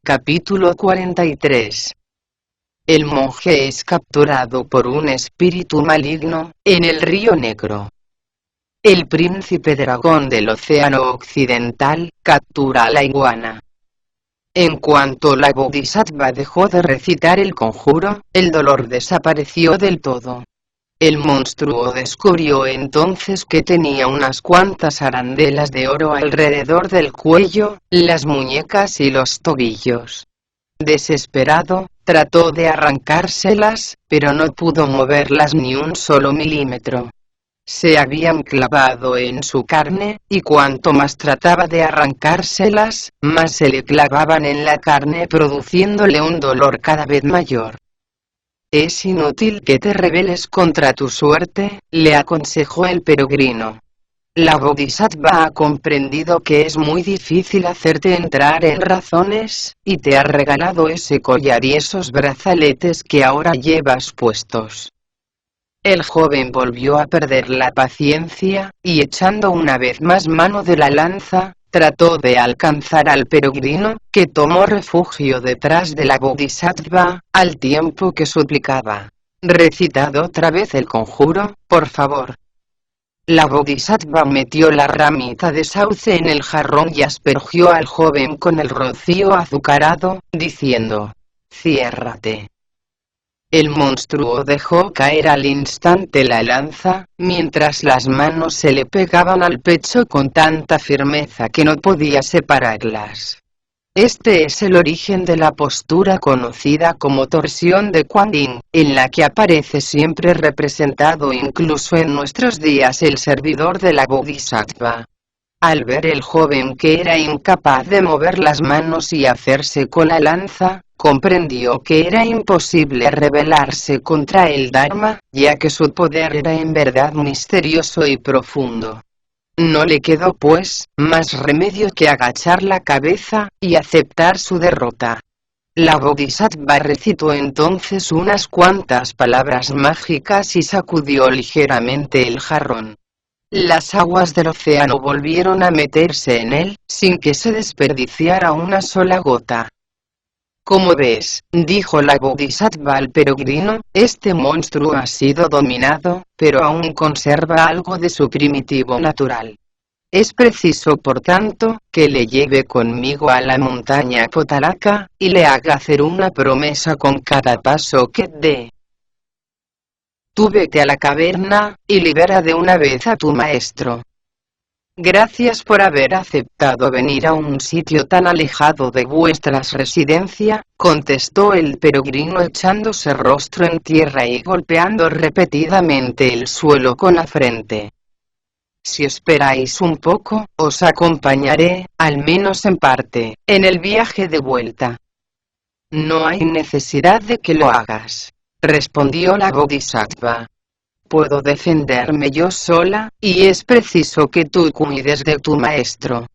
Capítulo 43. El monje es capturado por un espíritu maligno, en el río Negro. El príncipe dragón del océano occidental, captura a la iguana. En cuanto la bodhisattva dejó de recitar el conjuro, el dolor desapareció del todo. El monstruo descubrió entonces que tenía unas cuantas arandelas de oro alrededor del cuello, las muñecas y los tobillos. Desesperado, trató de arrancárselas, pero no pudo moverlas ni un solo milímetro. Se habían clavado en su carne, y cuanto más trataba de arrancárselas, más se le clavaban en la carne produciéndole un dolor cada vez mayor. Es inútil que te rebeles contra tu suerte, le aconsejó el peregrino. La bodhisattva ha comprendido que es muy difícil hacerte entrar en razones, y te ha regalado ese collar y esos brazaletes que ahora llevas puestos. El joven volvió a perder la paciencia, y echando una vez más mano de la lanza, trató de alcanzar al peregrino, que tomó refugio detrás de la bodhisattva, al tiempo que suplicaba: «Recitad otra vez el conjuro, por favor». La bodhisattva metió la ramita de sauce en el jarrón y aspergió al joven con el rocío azucarado, diciendo: «Ciérrate». El monstruo dejó caer al instante la lanza, mientras las manos se le pegaban al pecho con tanta firmeza que no podía separarlas. Este es el origen de la postura conocida como torsión de Kuan Yin, en la que aparece siempre representado incluso en nuestros días el servidor de la bodhisattva. Al ver el joven que era incapaz de mover las manos y hacerse con la lanza, comprendió que era imposible rebelarse contra el Dharma, ya que su poder era en verdad misterioso y profundo. No le quedó pues más remedio que agachar la cabeza y aceptar su derrota. La bodhisattva recitó entonces unas cuantas palabras mágicas y sacudió ligeramente el jarrón. Las aguas del océano volvieron a meterse en él, sin que se desperdiciara una sola gota. «Como ves», dijo la bodhisattva al peregrino, «este monstruo ha sido dominado, pero aún conserva algo de su primitivo natural. Es preciso por tanto, que le lleve conmigo a la montaña Potalaka, y le haga hacer una promesa con cada paso que dé. Tú vete a la caverna, y libera de una vez a tu maestro». «Gracias por haber aceptado venir a un sitio tan alejado de vuestras residencia», contestó el peregrino echándose rostro en tierra y golpeando repetidamente el suelo con la frente. «Si esperáis un poco, os acompañaré, al menos en parte, en el viaje de vuelta». «No hay necesidad de que lo hagas», respondió la bodhisattva. «Puedo defenderme yo sola, y es preciso que tú cuides de tu maestro.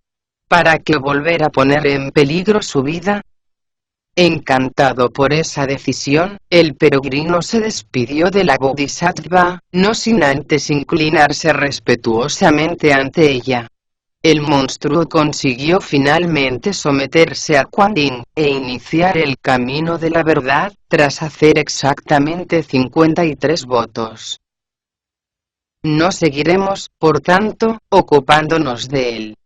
¿Para qué volver a poner en peligro su vida?». Encantado por esa decisión, el peregrino se despidió de la bodhisattva, no sin antes inclinarse respetuosamente ante ella. El monstruo consiguió finalmente someterse a Kuan Yin, e iniciar el camino de la verdad, tras hacer exactamente 53 votos. No seguiremos, por tanto, ocupándonos de él.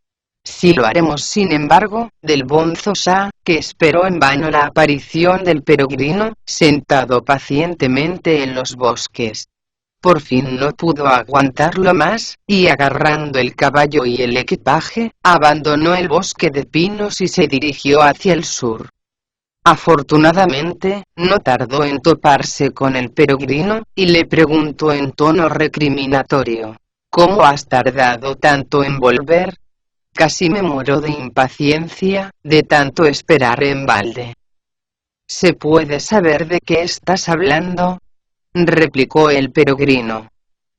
Sí lo haremos sin embargo, del Bonzo Sha, que esperó en vano la aparición del peregrino, sentado pacientemente en los bosques. Por fin no pudo aguantarlo más, y agarrando el caballo y el equipaje, abandonó el bosque de pinos y se dirigió hacia el sur. Afortunadamente, no tardó en toparse con el peregrino, y le preguntó en tono recriminatorio: «¿Cómo has tardado tanto en volver? Casi me muero de impaciencia, de tanto esperar en balde». «¿Se puede saber de qué estás hablando?», replicó el peregrino.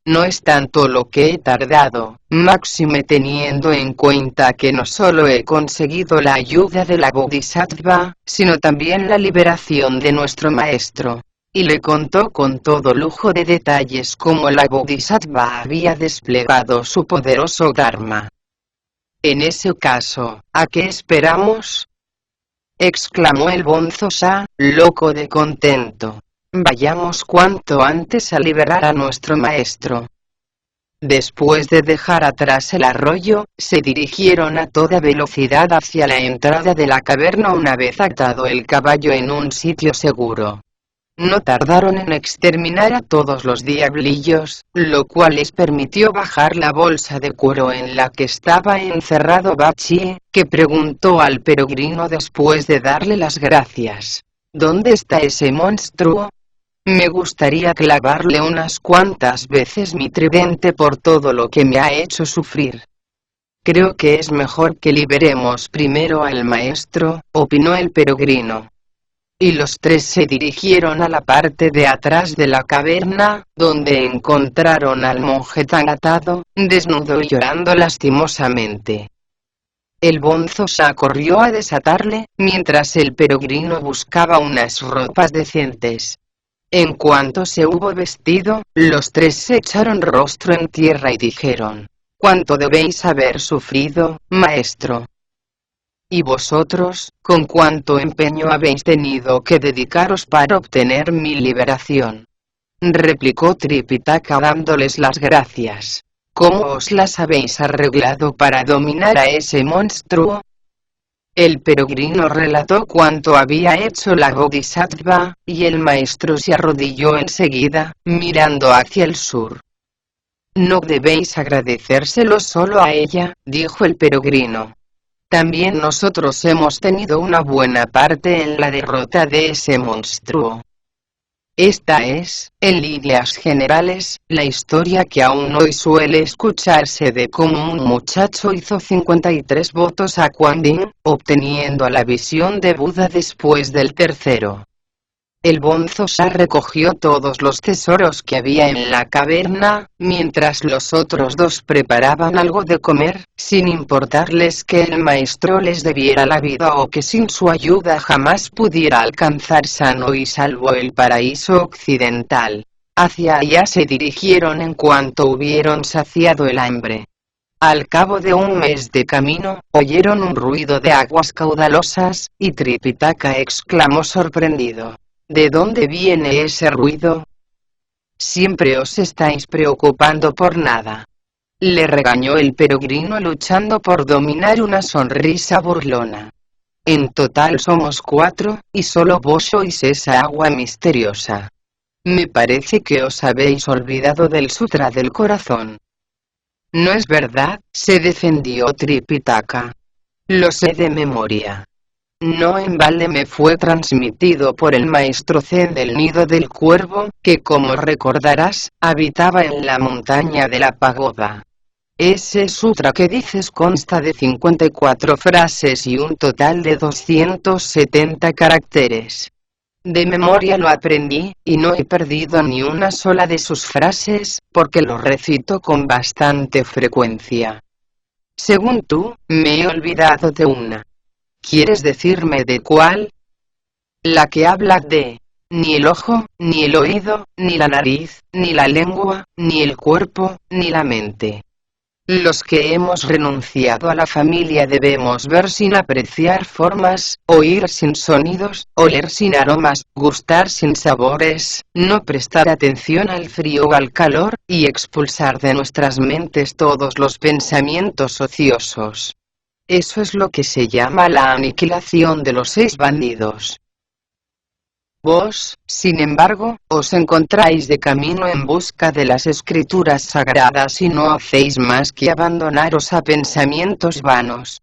«No es tanto lo que he tardado, máxime teniendo en cuenta que no solo he conseguido la ayuda de la bodhisattva, sino también la liberación de nuestro maestro». Y le contó con todo lujo de detalles cómo la bodhisattva había desplegado su poderoso Dharma. «En ese caso, ¿a qué esperamos?». exclamó el Bonzo Sa, loco de contento. Vayamos cuanto antes a liberar a nuestro maestro. Después de dejar atrás el arroyo, se dirigieron a toda velocidad hacia la entrada de la caverna una vez atado el caballo en un sitio seguro. No tardaron en exterminar a todos los diablillos, lo cual les permitió bajar la bolsa de cuero en la que estaba encerrado Bachi, que preguntó al peregrino después de darle las gracias. ¿Dónde está ese monstruo? Me gustaría clavarle unas cuantas veces mi tridente por todo lo que me ha hecho sufrir. Creo que es mejor que liberemos primero al maestro, opinó el peregrino. Y los tres se dirigieron a la parte de atrás de la caverna, donde encontraron al monje tan atado, desnudo y llorando lastimosamente. El Bonzo Sa corrió a desatarle, mientras el peregrino buscaba unas ropas decentes. En cuanto se hubo vestido, los tres se echaron rostro en tierra y dijeron: «¿Cuánto debéis haber sufrido, maestro? ¿Y vosotros, con cuánto empeño habéis tenido que dedicaros para obtener mi liberación?», replicó Tripitaka dándoles las gracias. «¿Cómo os las habéis arreglado para dominar a ese monstruo?». El peregrino relató cuánto había hecho la Bodhisattva, y el maestro se arrodilló enseguida, mirando hacia el sur. «No debéis agradecérselo solo a ella», dijo el peregrino. «También nosotros hemos tenido una buena parte en la derrota de ese monstruo». Esta es, en líneas generales, la historia que aún hoy suele escucharse de cómo un muchacho hizo 53 votos a Kuan Yin, obteniendo la visión de Buda después del tercero. El Bonzo Sa recogió todos los tesoros que había en la caverna, mientras los otros dos preparaban algo de comer, sin importarles que el maestro les debiera la vida o que sin su ayuda jamás pudiera alcanzar sano y salvo el paraíso occidental. Hacia allá se dirigieron en cuanto hubieron saciado el hambre. Al cabo de un mes de camino, oyeron un ruido de aguas caudalosas, y Tripitaka exclamó sorprendido: «¿De dónde viene ese ruido? Siempre os estáis preocupando por nada», le regañó el peregrino luchando por dominar una sonrisa burlona. «En total somos 4, y solo vos sois esa agua misteriosa. Me parece que os habéis olvidado del Sutra del Corazón». «No es verdad», se defendió Tripitaka. «Lo sé de memoria. No en balde me fue transmitido por el maestro Zen del Nido del Cuervo, que como recordarás, habitaba en la montaña de la pagoda. Ese sutra que dices consta de 54 frases y un total de 270 caracteres. De memoria lo aprendí, y no he perdido ni una sola de sus frases, porque lo recito con bastante frecuencia. Según tú, me he olvidado de una. ¿Quieres decirme de cuál? La que habla de: ni el ojo, ni el oído, ni la nariz, ni la lengua, ni el cuerpo, ni la mente. Los que hemos renunciado a la familia debemos ver sin apreciar formas, oír sin sonidos, oler sin aromas, gustar sin sabores, no prestar atención al frío o al calor, y expulsar de nuestras mentes todos los pensamientos ociosos. Eso es lo que se llama la aniquilación de los 6 bandidos. Vos, sin embargo, os encontráis de camino en busca de las escrituras sagradas y no hacéis más que abandonaros a pensamientos vanos.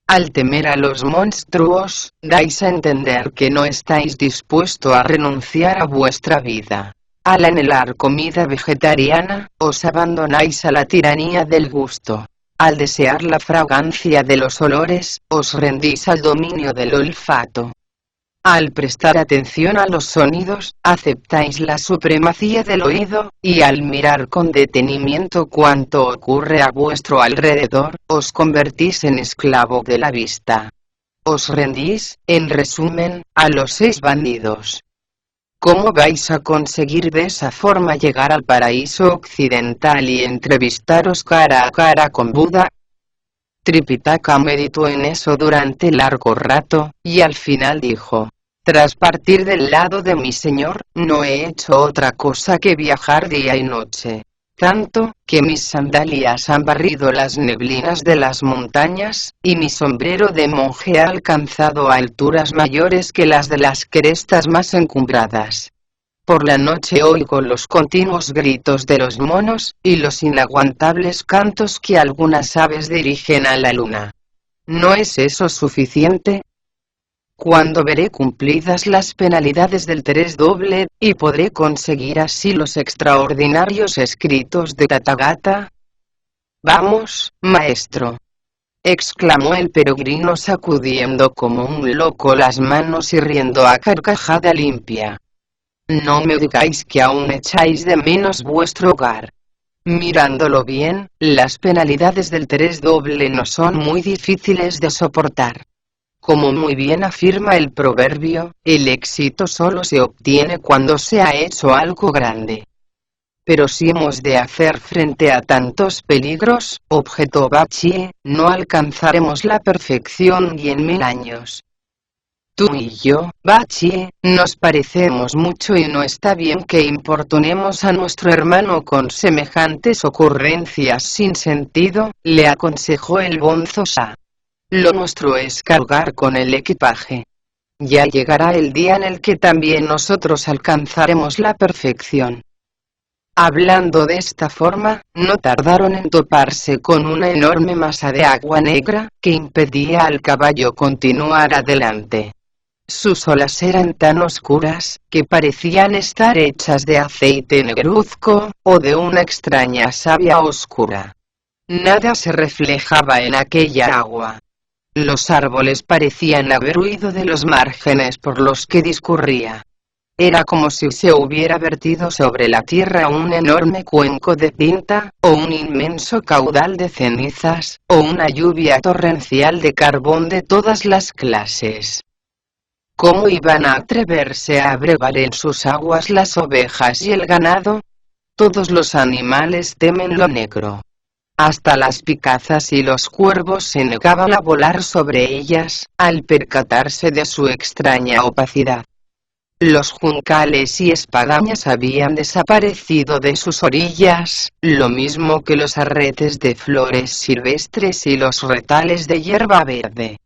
Al temer a los monstruos, dais a entender que no estáis dispuesto a renunciar a vuestra vida. Al anhelar comida vegetariana, os abandonáis a la tiranía del gusto. Al desear la fragancia de los olores, os rendís al dominio del olfato. Al prestar atención a los sonidos, aceptáis la supremacía del oído, y al mirar con detenimiento cuanto ocurre a vuestro alrededor, os convertís en esclavo de la vista. Os rendís, en resumen, a los 6 bandidos. ¿Cómo vais a conseguir de esa forma llegar al paraíso occidental y entrevistaros cara a cara con Buda? Tripitaka meditó en eso durante largo rato, y al final dijo: tras partir del lado de mi señor, no he hecho otra cosa que viajar día y noche. Tanto, que mis sandalias han barrido las neblinas de las montañas, y mi sombrero de monje ha alcanzado alturas mayores que las de las crestas más encumbradas. Por la noche oigo los continuos gritos de los monos, y los inaguantables cantos que algunas aves dirigen a la luna. ¿No es eso suficiente? Cuando veré cumplidas las penalidades del 3 doble, y podré conseguir así los extraordinarios escritos de Tathagata? Vamos, maestro, exclamó el peregrino sacudiendo como un loco las manos y riendo a carcajada limpia. No me digáis que aún echáis de menos vuestro hogar. Mirándolo bien, las penalidades del 3 doble no son muy difíciles de soportar. Como muy bien afirma el proverbio, el éxito solo se obtiene cuando se ha hecho algo grande. Pero si hemos de hacer frente a tantos peligros, objetó Bachie, no alcanzaremos la perfección ni en 1000 años. Tú y yo, Bachie, nos parecemos mucho y no está bien que importunemos a nuestro hermano con semejantes ocurrencias sin sentido, le aconsejó el bonzo Sha. Lo nuestro es cargar con el equipaje. Ya llegará el día en el que también nosotros alcanzaremos la perfección. Hablando de esta forma, no tardaron en toparse con una enorme masa de agua negra, que impedía al caballo continuar adelante. Sus olas eran tan oscuras, que parecían estar hechas de aceite negruzco, o de una extraña savia oscura. Nada se reflejaba en aquella agua. Los árboles parecían haber huido de los márgenes por los que discurría. Era como si se hubiera vertido sobre la tierra un enorme cuenco de tinta, o un inmenso caudal de cenizas, o una lluvia torrencial de carbón de todas las clases. ¿Cómo iban a atreverse a brevar en sus aguas las ovejas y el ganado? Todos los animales temen lo negro. Hasta las picazas y los cuervos se negaban a volar sobre ellas, al percatarse de su extraña opacidad. Los juncales y espadañas habían desaparecido de sus orillas, lo mismo que los arretes de flores silvestres y los retales de hierba verde.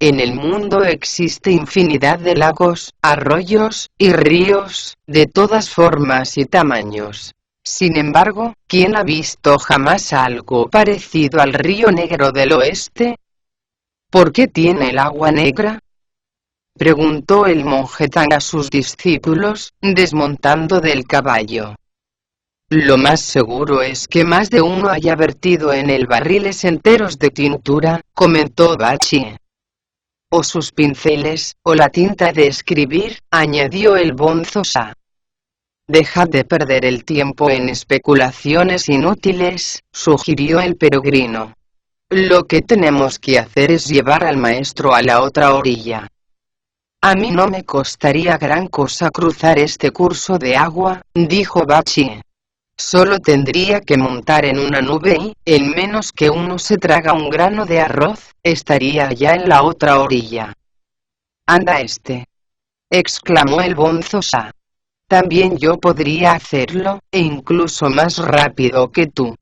En el mundo existe infinidad de lagos, arroyos, y ríos, de todas formas y tamaños. Sin embargo, ¿quién ha visto jamás algo parecido al río Negro del Oeste? ¿Por qué tiene el agua negra?, preguntó el monje Tang a sus discípulos, desmontando del caballo. Lo más seguro es que más de uno haya vertido en él barriles enteros de tintura, comentó Bachie. O sus pinceles, o la tinta de escribir, añadió el bonzo Sha. Dejad de perder el tiempo en especulaciones inútiles, sugirió el peregrino. Lo que tenemos que hacer es llevar al maestro a la otra orilla. A mí no me costaría gran cosa cruzar este curso de agua, dijo Bachie. Solo tendría que montar en una nube y, en menos que uno se traga un grano de arroz, estaría ya en la otra orilla. Anda exclamó el bonzo Sha. También yo podría hacerlo, e incluso más rápido que tú.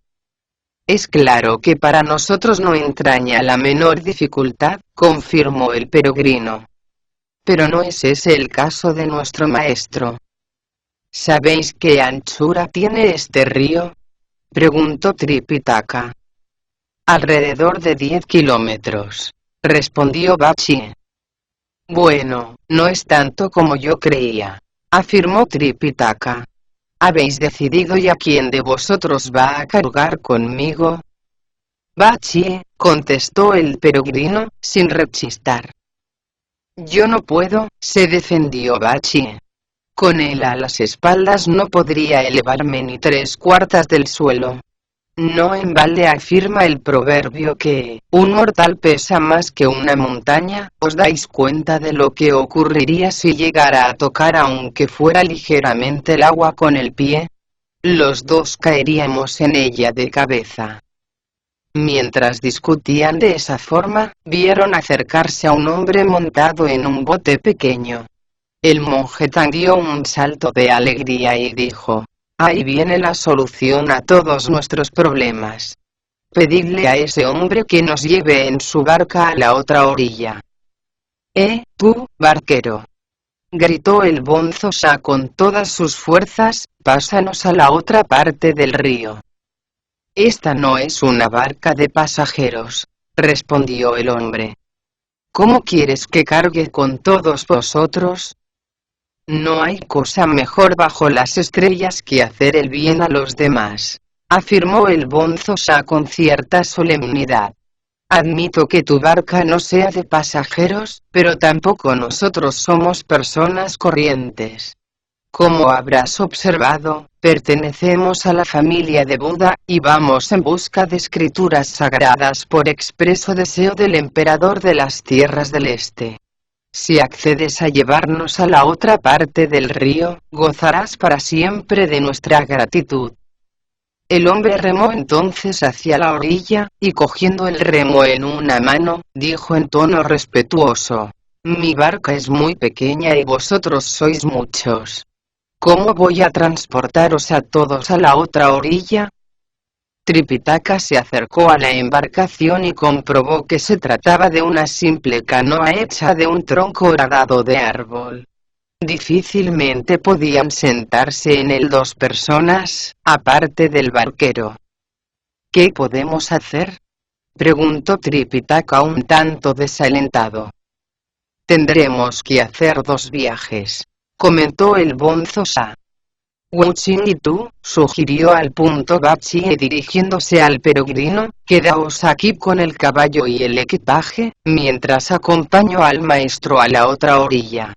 Es claro que para nosotros no entraña la menor dificultad, confirmó el peregrino. Pero no es ese el caso de nuestro maestro. ¿Sabéis qué anchura tiene este río?, preguntó Tripitaka. Alrededor de 10 kilómetros, respondió Bachie. Bueno, no es tanto como yo creía, afirmó Tripitaka. ¿Habéis decidido ya quién de vosotros va a cargar conmigo? Bachie, contestó el peregrino, sin rechistar. Yo no puedo, se defendió Bachie. Con él a las espaldas no podría elevarme ni 3/4 del suelo. No en balde afirma el proverbio que, un mortal pesa más que una montaña. ¿Os dais cuenta de lo que ocurriría si llegara a tocar aunque fuera ligeramente el agua con el pie? Los dos caeríamos en ella de cabeza. Mientras discutían de esa forma, vieron acercarse a un hombre montado en un bote pequeño. El monje Tang dio un salto de alegría y dijo: ahí viene la solución a todos nuestros problemas. Pedidle a ese hombre que nos lleve en su barca a la otra orilla. Tú, barquero, gritó el bonzo Sha con todas sus fuerzas, pásanos a la otra parte del río. Esta no es una barca de pasajeros, respondió el hombre. ¿Cómo quieres que cargue con todos vosotros? No hay cosa mejor bajo las estrellas que hacer el bien a los demás, afirmó el bonzo Sha con cierta solemnidad. Admito que tu barca no sea de pasajeros, pero tampoco nosotros somos personas corrientes. Como habrás observado, pertenecemos a la familia de Buda, y vamos en busca de escrituras sagradas por expreso deseo del emperador de las tierras del este. Si accedes a llevarnos a la otra parte del río, gozarás para siempre de nuestra gratitud. El hombre remó entonces hacia la orilla, y cogiendo el remo en una mano, dijo en tono respetuoso: mi barca es muy pequeña y vosotros sois muchos. ¿Cómo voy a transportaros a todos a la otra orilla? Tripitaka se acercó a la embarcación y comprobó que se trataba de una simple canoa hecha de un tronco horadado de árbol. Difícilmente podían sentarse en él dos personas, aparte del barquero. ¿Qué podemos hacer?, preguntó Tripitaka un tanto desalentado. Tendremos que hacer 2 viajes, comentó el bonzo Sha. Wuching y tú, sugirió al punto Bachie dirigiéndose al peregrino, quedaos aquí con el caballo y el equipaje, mientras acompaño al maestro a la otra orilla.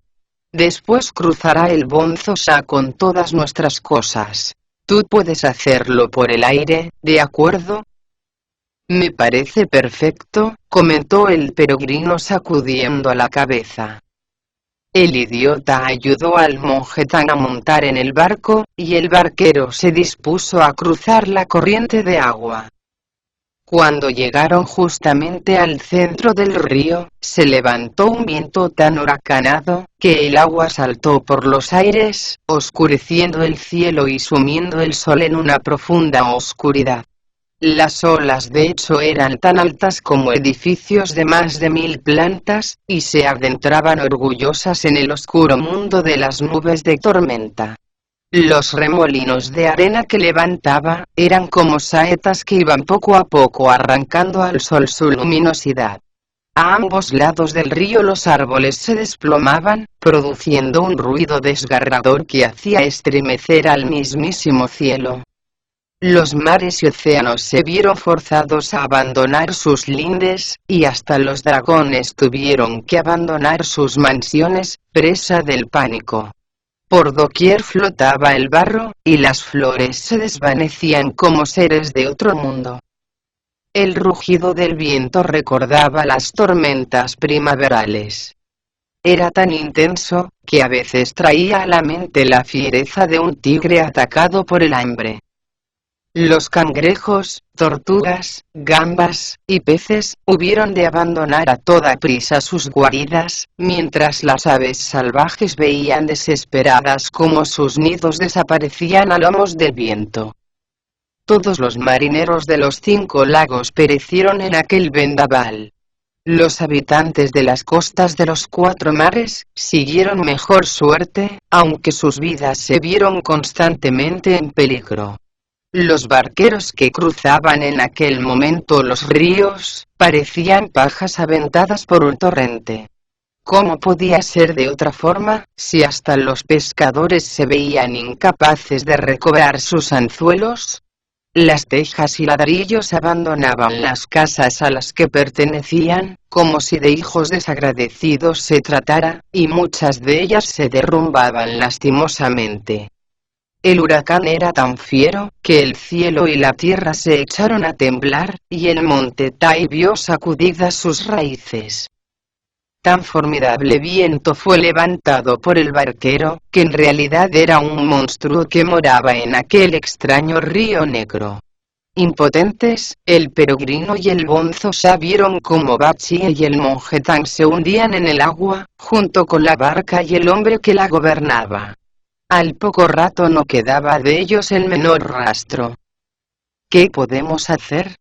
Después cruzará el bonzo Sha con todas nuestras cosas. Tú puedes hacerlo por el aire, ¿de acuerdo? Me parece perfecto, comentó el peregrino sacudiendo la cabeza. El idiota ayudó al monje Tang a montar en el barco, y el barquero se dispuso a cruzar la corriente de agua. Cuando llegaron justamente al centro del río, se levantó un viento tan huracanado, que el agua saltó por los aires, oscureciendo el cielo y sumiendo el sol en una profunda oscuridad. Las olas de hecho eran tan altas como edificios de más de 1000 plantas, y se adentraban orgullosas en el oscuro mundo de las nubes de tormenta. Los remolinos de arena que levantaba, eran como saetas que iban poco a poco arrancando al sol su luminosidad. A ambos lados del río los árboles se desplomaban, produciendo un ruido desgarrador que hacía estremecer al mismísimo cielo. Los mares y océanos se vieron forzados a abandonar sus lindes, y hasta los dragones tuvieron que abandonar sus mansiones, presa del pánico. Por doquier flotaba el barro, y las flores se desvanecían como seres de otro mundo. El rugido del viento recordaba las tormentas primaverales. Era tan intenso, que a veces traía a la mente la fiereza de un tigre atacado por el hambre. Los cangrejos, tortugas, gambas, y peces, hubieron de abandonar a toda prisa sus guaridas, mientras las aves salvajes veían desesperadas cómo sus nidos desaparecían a lomos del viento. Todos los marineros de los 5 lagos perecieron en aquel vendaval. Los habitantes de las costas de los 4 mares, siguieron mejor suerte, aunque sus vidas se vieron constantemente en peligro. Los barqueros que cruzaban en aquel momento los ríos, parecían pajas aventadas por un torrente. ¿Cómo podía ser de otra forma, si hasta los pescadores se veían incapaces de recobrar sus anzuelos? Las tejas y ladrillos abandonaban las casas a las que pertenecían, como si de hijos desagradecidos se tratara, y muchas de ellas se derrumbaban lastimosamente. El huracán era tan fiero, que el cielo y la tierra se echaron a temblar, y el monte Tai vio sacudidas sus raíces. Tan formidable viento fue levantado por el barquero, que en realidad era un monstruo que moraba en aquel extraño río negro. Impotentes, el peregrino y el bonzo Sha vieron cómo Bachie y el monje Tang se hundían en el agua, junto con la barca y el hombre que la gobernaba. Al poco rato no quedaba de ellos el menor rastro. ¿Qué podemos hacer?,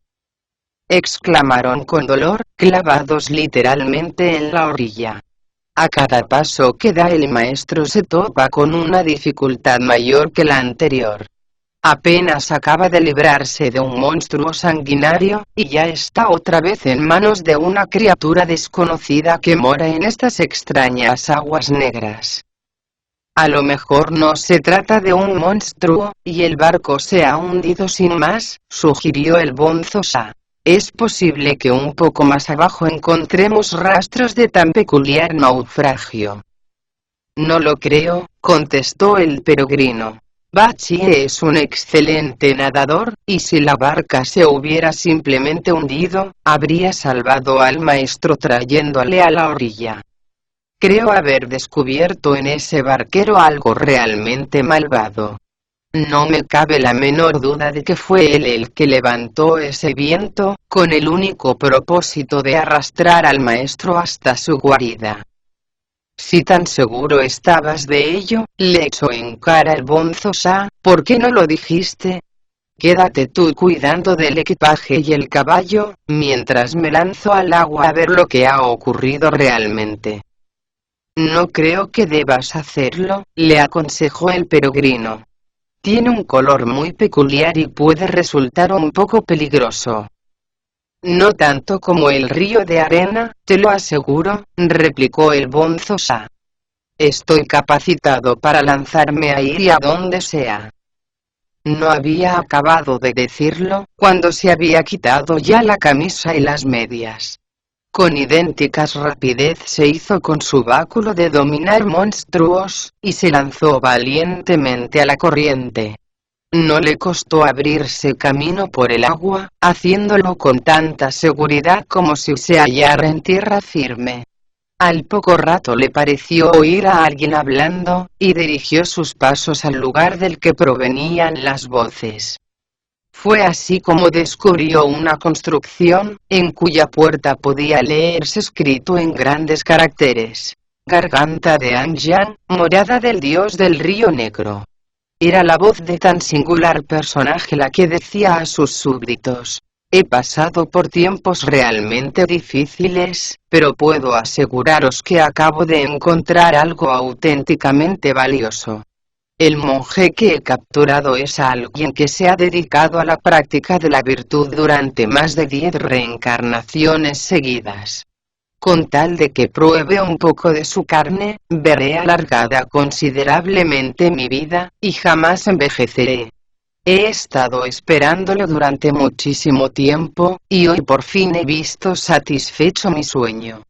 exclamaron con dolor, clavados literalmente en la orilla. A cada paso que da el maestro se topa con una dificultad mayor que la anterior. Apenas acaba de librarse de un monstruo sanguinario, y ya está otra vez en manos de una criatura desconocida que mora en estas extrañas aguas negras. A lo mejor no se trata de un monstruo, y el barco se ha hundido sin más, sugirió el bonzo Sha. Es posible que un poco más abajo encontremos rastros de tan peculiar naufragio. No lo creo, contestó el peregrino. Bachie es un excelente nadador, y si la barca se hubiera simplemente hundido, habría salvado al maestro trayéndole a la orilla. Creo haber descubierto en ese barquero algo realmente malvado. No me cabe la menor duda de que fue él el que levantó ese viento, con el único propósito de arrastrar al maestro hasta su guarida. Si tan seguro estabas de ello, le echó en cara el bonzo Sha, ¿por qué no lo dijiste? Quédate tú cuidando del equipaje y el caballo, mientras me lanzo al agua a ver lo que ha ocurrido realmente. No creo que debas hacerlo, le aconsejó el peregrino. Tiene un color muy peculiar y puede resultar un poco peligroso. No tanto como el río de arena, te lo aseguro, replicó el bonzo Sha. Estoy capacitado para lanzarme a ir y a donde sea. No había acabado de decirlo, cuando se había quitado ya la camisa y las medias. Con idénticas rapidez se hizo con su báculo de dominar monstruos, y se lanzó valientemente a la corriente. No le costó abrirse camino por el agua, haciéndolo con tanta seguridad como si se hallara en tierra firme. Al poco rato le pareció oír a alguien hablando, y dirigió sus pasos al lugar del que provenían las voces. Fue así como descubrió una construcción, en cuya puerta podía leerse escrito en grandes caracteres: Garganta de Anjian, morada del dios del río negro. Era la voz de tan singular personaje la que decía a sus súbditos: he pasado por tiempos realmente difíciles, pero puedo aseguraros que acabo de encontrar algo auténticamente valioso. El monje que he capturado es alguien que se ha dedicado a la práctica de la virtud durante más de 10 reencarnaciones seguidas. Con tal de que pruebe un poco de su carne, veré alargada considerablemente mi vida, y jamás envejeceré. He estado esperándolo durante muchísimo tiempo, y hoy por fin he visto satisfecho mi sueño.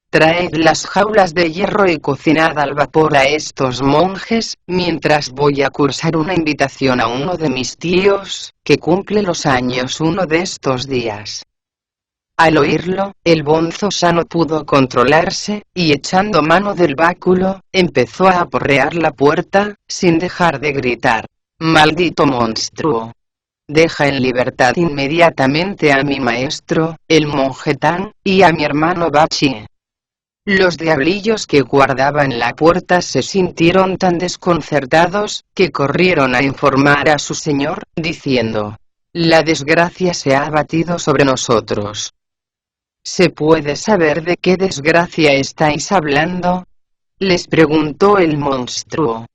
Traed las jaulas de hierro y cocinad al vapor a estos monjes, mientras voy a cursar una invitación a uno de mis tíos, que cumple los años uno de estos días. Al oírlo, el bonzo Sha no pudo controlarse, y echando mano del báculo, empezó a aporrear la puerta, sin dejar de gritar: ¡maldito monstruo! Deja en libertad inmediatamente a mi maestro, el monje Tang, y a mi hermano Bachie. Los diablillos que guardaban la puerta se sintieron tan desconcertados, que corrieron a informar a su señor, diciendo: la desgracia se ha abatido sobre nosotros. ¿Se puede saber de qué desgracia estáis hablando?, les preguntó el monstruo.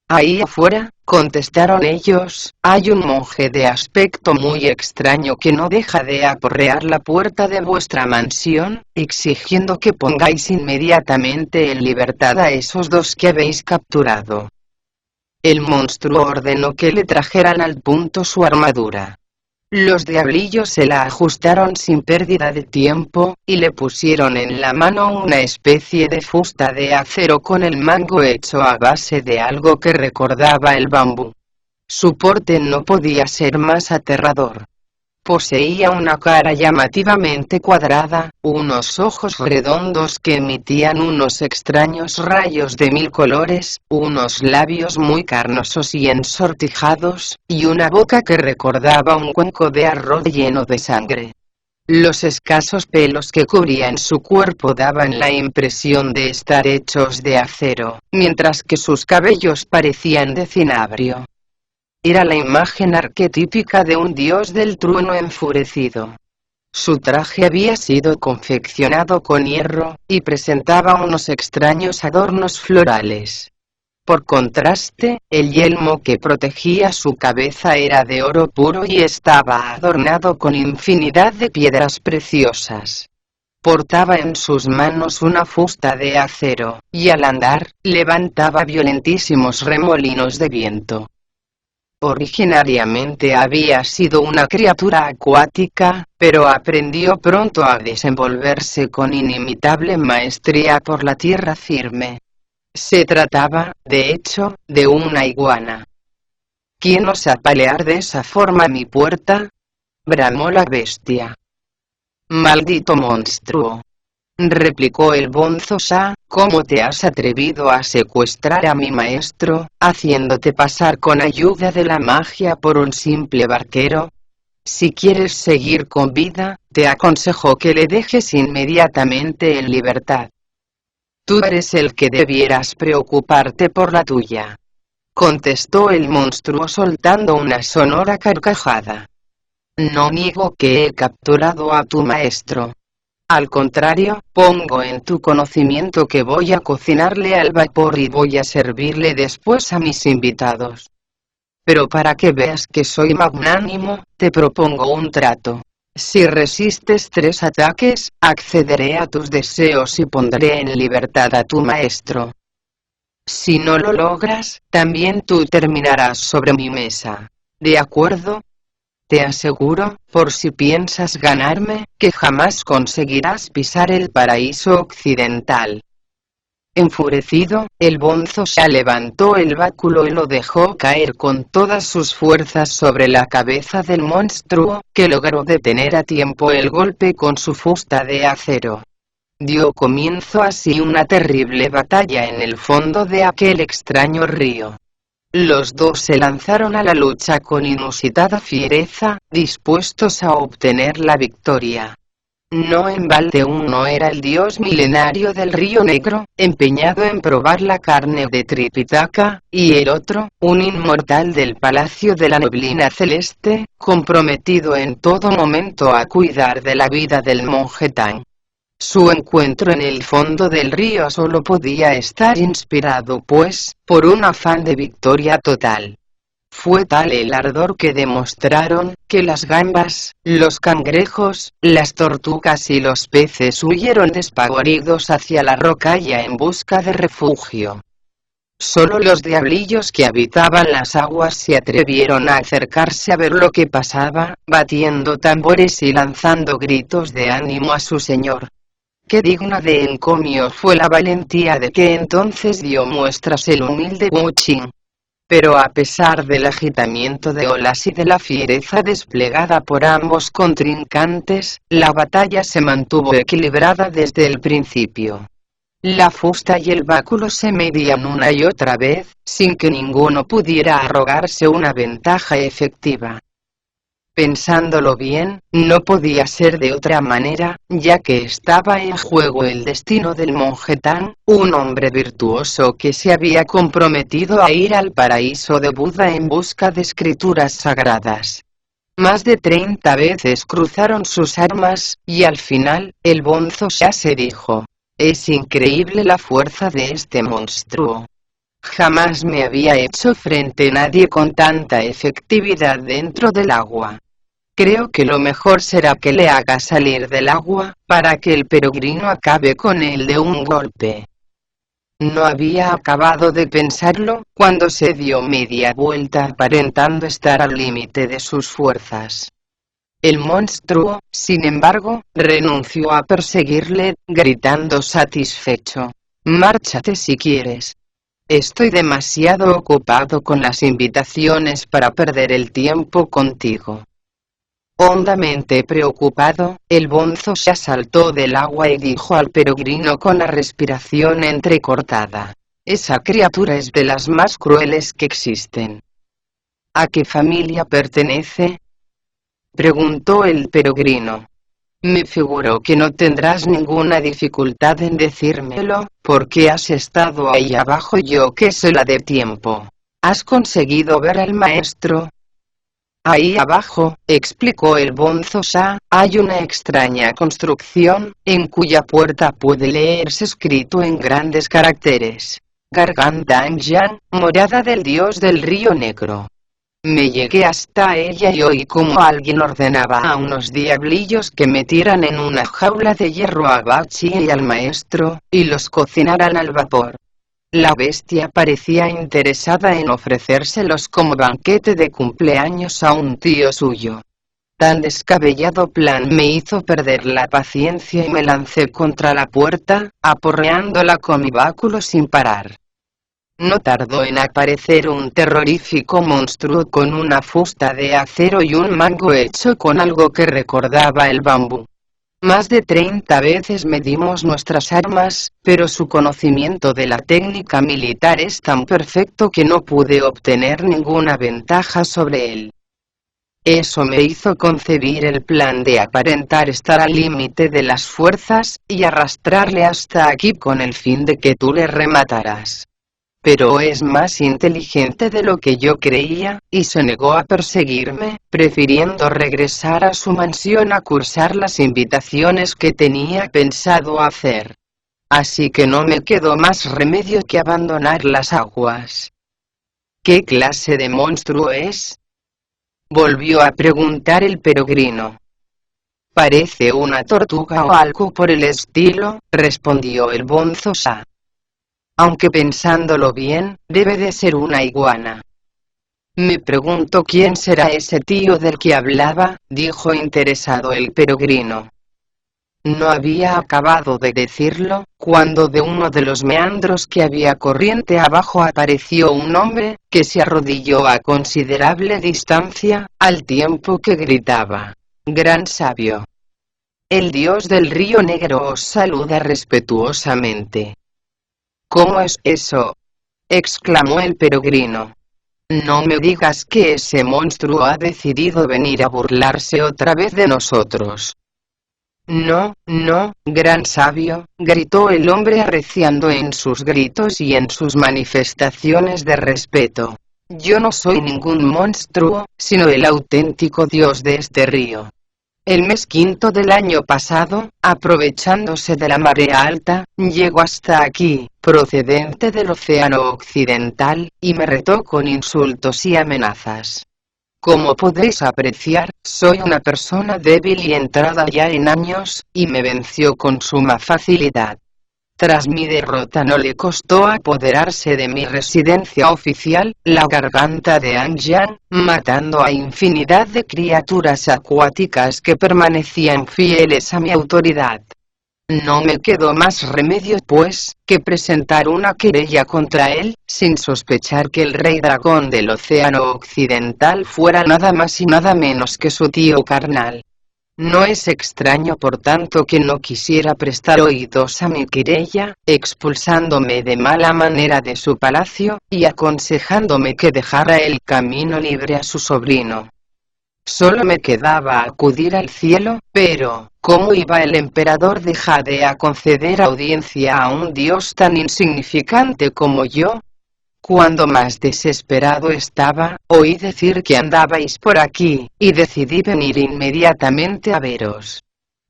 Ahí afuera, contestaron ellos, hay un monje de aspecto muy extraño que no deja de aporrear la puerta de vuestra mansión, exigiendo que pongáis inmediatamente en libertad a esos 2 que habéis capturado. El monstruo ordenó que le trajeran al punto su armadura. Los diablillos se la ajustaron sin pérdida de tiempo, y le pusieron en la mano una especie de fusta de acero con el mango hecho a base de algo que recordaba el bambú. Su porte no podía ser más aterrador. Poseía una cara llamativamente cuadrada, unos ojos redondos que emitían unos extraños rayos de 1000 colores, unos labios muy carnosos y ensortijados, y una boca que recordaba un cuenco de arroz lleno de sangre. Los escasos pelos que cubrían su cuerpo daban la impresión de estar hechos de acero, mientras que sus cabellos parecían de cinabrio. Era la imagen arquetípica de un dios del trueno enfurecido. Su traje había sido confeccionado con hierro, y presentaba unos extraños adornos florales. Por contraste, el yelmo que protegía su cabeza era de oro puro y estaba adornado con infinidad de piedras preciosas. Portaba en sus manos una fusta de acero, y al andar, levantaba violentísimos remolinos de viento. Originariamente había sido una criatura acuática, pero aprendió pronto a desenvolverse con inimitable maestría por la tierra firme. Se trataba, de hecho, de una iguana. ¿Quién osa palear de esa forma mi puerta?, bramó la bestia. Maldito monstruo, replicó el bonzo Sha, ¿cómo te has atrevido a secuestrar a mi maestro, haciéndote pasar con ayuda de la magia por un simple barquero? Si quieres seguir con vida, te aconsejo que le dejes inmediatamente en libertad. Tú eres el que debieras preocuparte por la tuya, contestó el monstruo soltando una sonora carcajada. No niego que he capturado a tu maestro. Al contrario, pongo en tu conocimiento que voy a cocinarle al vapor y voy a servirle después a mis invitados. Pero para que veas que soy magnánimo, te propongo un trato. Si resistes 3 ataques, accederé a tus deseos y pondré en libertad a tu maestro. Si no lo logras, también tú terminarás sobre mi mesa. ¿De acuerdo? Te aseguro, por si piensas ganarme, que jamás conseguirás pisar el paraíso occidental. Enfurecido, el bonzo Sha levantó el báculo y lo dejó caer con todas sus fuerzas sobre la cabeza del monstruo, que logró detener a tiempo el golpe con su fusta de acero. Dio comienzo así una terrible batalla en el fondo de aquel extraño río. Los dos se lanzaron a la lucha con inusitada fiereza, dispuestos a obtener la victoria. No en balde uno era el dios milenario del Río Negro, empeñado en probar la carne de Tripitaka, y el otro, un inmortal del Palacio de la Neblina Celeste, comprometido en todo momento a cuidar de la vida del monje Tang. Su encuentro en el fondo del río solo podía estar inspirado pues, por un afán de victoria total. Fue tal el ardor que demostraron, que las gambas, los cangrejos, las tortugas y los peces huyeron despavoridos hacia la rocalla en busca de refugio. Solo los diablillos que habitaban las aguas se atrevieron a acercarse a ver lo que pasaba, batiendo tambores y lanzando gritos de ánimo a su señor. Qué digna de encomio fue la valentía de que entonces dio muestras el humilde Wu Qing. Pero a pesar del agitamiento de olas y de la fiereza desplegada por ambos contrincantes, la batalla se mantuvo equilibrada desde el principio. La fusta y el báculo se medían una y otra vez, sin que ninguno pudiera arrogarse una ventaja efectiva. Pensándolo bien, no podía ser de otra manera, ya que estaba en juego el destino del monje Tang, un hombre virtuoso que se había comprometido a ir al paraíso de Buda en busca de escrituras sagradas. Más de 30 veces cruzaron sus armas, y al final, el bonzo Sha se dijo: es increíble la fuerza de este monstruo. Jamás me había hecho frente a nadie con tanta efectividad dentro del agua. Creo que lo mejor será que le haga salir del agua, para que el peregrino acabe con él de un golpe. No había acabado de pensarlo, cuando se dio media vuelta aparentando estar al límite de sus fuerzas. El monstruo, sin embargo, renunció a perseguirle, gritando satisfecho: «Márchate si quieres. Estoy demasiado ocupado con las invitaciones para perder el tiempo contigo». Hondamente preocupado, el bonzo se saltó del agua y dijo al peregrino con la respiración entrecortada: esa criatura es de las más crueles que existen. ¿A qué familia pertenece?, preguntó el peregrino. Me figuro que no tendrás ninguna dificultad en decírmelo, porque has estado ahí abajo yo que sé la de tiempo. ¿Has conseguido ver al maestro? Ahí abajo, explicó el bonzo Sha, hay una extraña construcción, en cuya puerta puede leerse escrito en grandes caracteres: Garganta Anjan, morada del dios del río negro. Me llegué hasta ella y oí como alguien ordenaba a unos diablillos que metieran en una jaula de hierro a Bachi y al maestro, y los cocinaran al vapor. La bestia parecía interesada en ofrecérselos como banquete de cumpleaños a un tío suyo. Tan descabellado plan me hizo perder la paciencia y me lancé contra la puerta, aporreándola con mi báculo sin parar. No tardó en aparecer un terrorífico monstruo con una fusta de acero y un mango hecho con algo que recordaba el bambú. Más de 30 veces medimos nuestras armas, pero su conocimiento de la técnica militar es tan perfecto que no pude obtener ninguna ventaja sobre él. Eso me hizo concebir el plan de aparentar estar al límite de las fuerzas, y arrastrarle hasta aquí con el fin de que tú le remataras. Pero es más inteligente de lo que yo creía, y se negó a perseguirme, prefiriendo regresar a su mansión a cursar las invitaciones que tenía pensado hacer. Así que no me quedó más remedio que abandonar las aguas. ¿Qué clase de monstruo es?, volvió a preguntar el peregrino. Parece una tortuga o algo por el estilo, respondió el bonzo Sha. Aunque pensándolo bien, debe de ser una iguana. Me pregunto quién será ese tío del que hablaba, dijo interesado el peregrino. No había acabado de decirlo, cuando de uno de los meandros que había corriente abajo apareció un hombre, que se arrodilló a considerable distancia, al tiempo que gritaba: «Gran sabio. El dios del río negro os saluda respetuosamente». «¿Cómo es eso?», exclamó el peregrino. «No me digas que ese monstruo ha decidido venir a burlarse otra vez de nosotros». «No, no, gran sabio», gritó el hombre arreciando en sus gritos y en sus manifestaciones de respeto. «Yo no soy ningún monstruo, sino el auténtico dios de este río. El mes quinto del año pasado, aprovechándose de la marea alta, llegó hasta aquí, procedente del océano occidental, y me retó con insultos y amenazas. Como podéis apreciar, soy una persona débil y entrada ya en años, y me venció con suma facilidad. Tras mi derrota no le costó apoderarse de mi residencia oficial, la garganta de Anjan, matando a infinidad de criaturas acuáticas que permanecían fieles a mi autoridad. No me quedó más remedio pues, que presentar una querella contra él, sin sospechar que el rey dragón del océano occidental fuera nada más y nada menos que su tío carnal. No es extraño por tanto que no quisiera prestar oídos a mi querella, expulsándome de mala manera de su palacio, y aconsejándome que dejara el camino libre a su sobrino. Solo me quedaba acudir al cielo, pero, ¿cómo iba el emperador de Jade a conceder audiencia a un dios tan insignificante como yo? Cuando más desesperado estaba, oí decir que andabais por aquí, y decidí venir inmediatamente a veros.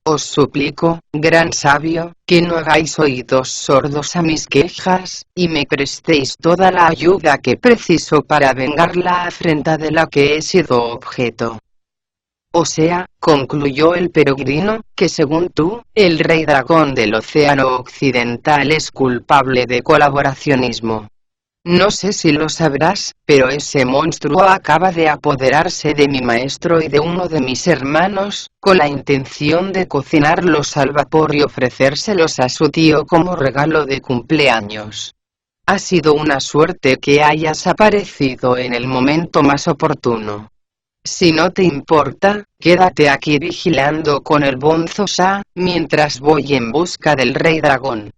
Os suplico, gran sabio, que no hagáis oídos sordos a mis quejas, y me prestéis toda la ayuda que preciso para vengar la afrenta de la que he sido objeto. O sea, concluyó el peregrino, que según tú, el rey dragón del océano occidental es culpable de colaboracionismo. No sé si lo sabrás, pero ese monstruo acaba de apoderarse de mi maestro y de uno de mis hermanos, con la intención de cocinarlos al vapor y ofrecérselos a su tío como regalo de cumpleaños. Ha sido una suerte que hayas aparecido en el momento más oportuno. Si no te importa, quédate aquí vigilando con el Bonzo Sha, mientras voy en busca del Rey Dragón.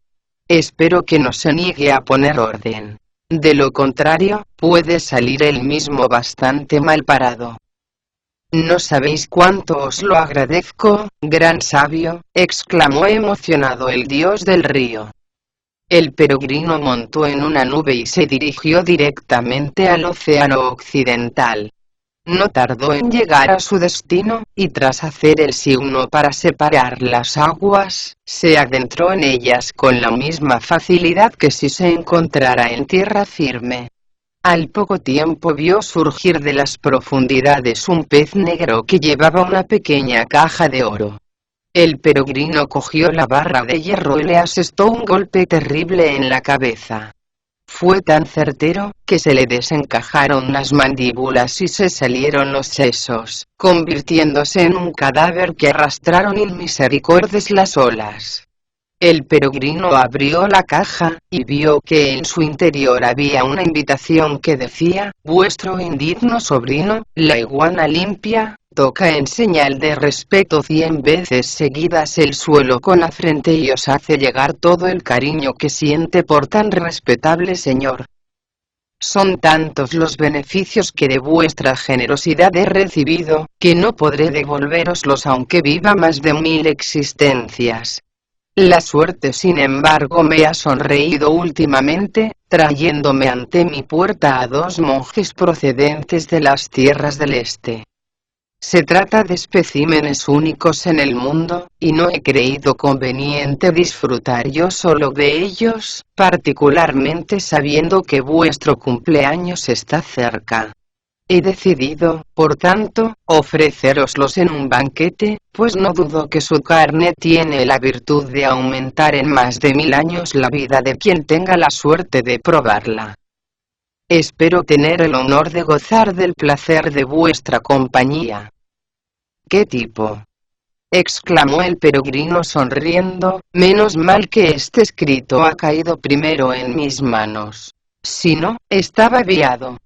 Espero que no se niegue a poner orden. De lo contrario, puede salir él mismo bastante mal parado. No sabéis cuánto os lo agradezco, gran sabio, exclamó emocionado el dios del río. El peregrino montó en una nube y se dirigió directamente al océano occidental. No tardó en llegar a su destino, y tras hacer el signo para separar las aguas, se adentró en ellas con la misma facilidad que si se encontrara en tierra firme. Al poco tiempo vio surgir de las profundidades un pez negro que llevaba una pequeña caja de oro. El peregrino cogió la barra de hierro y le asestó un golpe terrible en la cabeza. Fue tan certero, que se le desencajaron las mandíbulas y se salieron los sesos, convirtiéndose en un cadáver que arrastraron inmisericordes las olas. El peregrino abrió la caja, y vio que en su interior había una invitación que decía: «Vuestro indigno sobrino, la iguana limpia, toca en señal de respeto 100 veces seguidas el suelo con la frente y os hace llegar todo el cariño que siente por tan respetable señor. Son tantos los beneficios que de vuestra generosidad he recibido, que no podré devolveroslos aunque viva más de 1000 existencias. La suerte sin embargo me ha sonreído últimamente, trayéndome ante mi puerta a 2 monjes procedentes de las tierras del este. Se trata de especímenes únicos en el mundo, y no he creído conveniente disfrutar yo solo de ellos, particularmente sabiendo que vuestro cumpleaños está cerca. He decidido, por tanto, ofrecéroslos en un banquete, pues no dudo que su carne tiene la virtud de aumentar en más de 1000 años la vida de quien tenga la suerte de probarla. Espero tener el honor de gozar del placer de vuestra compañía». «¿Qué tipo?», exclamó el peregrino sonriendo. «Menos mal que este escrito ha caído primero en mis manos. Si no, estaba viado».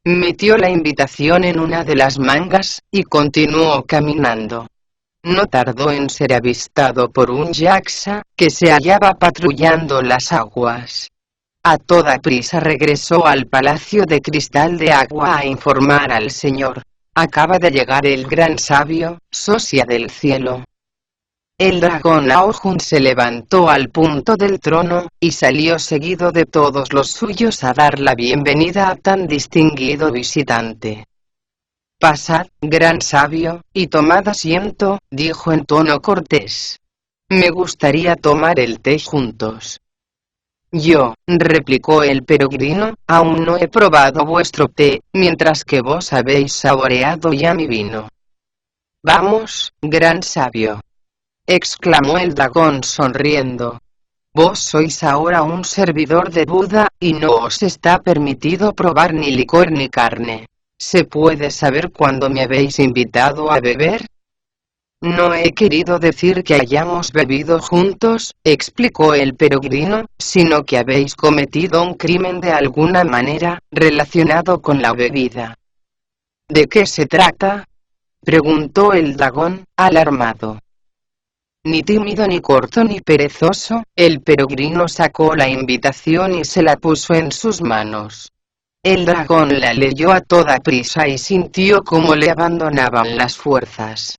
Metió la invitación en una de las mangas, y continuó caminando. No tardó en ser avistado por un yaksa, que se hallaba patrullando las aguas. A toda prisa regresó al palacio de cristal de agua a informar al señor: «Acaba de llegar el gran sabio, socia del cielo». El dragón Aojun se levantó al punto del trono, y salió seguido de todos los suyos a dar la bienvenida a tan distinguido visitante. «Pasad, gran sabio, y tomad asiento», dijo en tono cortés. «Me gustaría tomar el té juntos». «Yo», replicó el peregrino, «aún no he probado vuestro té, mientras que vos habéis saboreado ya mi vino». «Vamos, gran sabio», exclamó el dragón sonriendo. «Vos sois ahora un servidor de Buda, y no os está permitido probar ni licor ni carne. ¿Se puede saber cuándo me habéis invitado a beber?» «No he querido decir que hayamos bebido juntos», explicó el peregrino, «sino que habéis cometido un crimen de alguna manera, relacionado con la bebida». «¿De qué se trata?», preguntó el dragón, alarmado. Ni tímido ni corto ni perezoso, el peregrino sacó la invitación y se la puso en sus manos. El dragón la leyó a toda prisa y sintió cómo le abandonaban las fuerzas.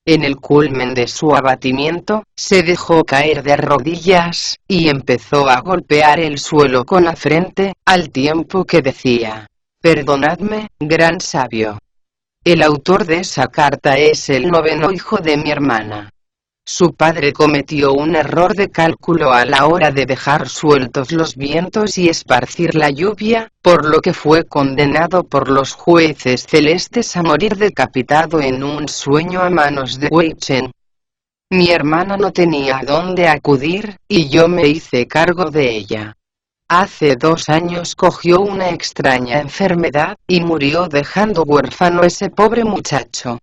En el culmen de su abatimiento, se dejó caer de rodillas, y empezó a golpear el suelo con la frente, al tiempo que decía: «Perdonadme, gran sabio. El autor de esa carta es el 9º hijo de mi hermana. Su padre cometió un error de cálculo a la hora de dejar sueltos los vientos y esparcir la lluvia, por lo que fue condenado por los jueces celestes a morir decapitado en un sueño a manos de Wei Chen. Mi hermana no tenía a dónde acudir, y yo me hice cargo de ella. Hace 2 años cogió una extraña enfermedad, y murió dejando huérfano a ese pobre muchacho.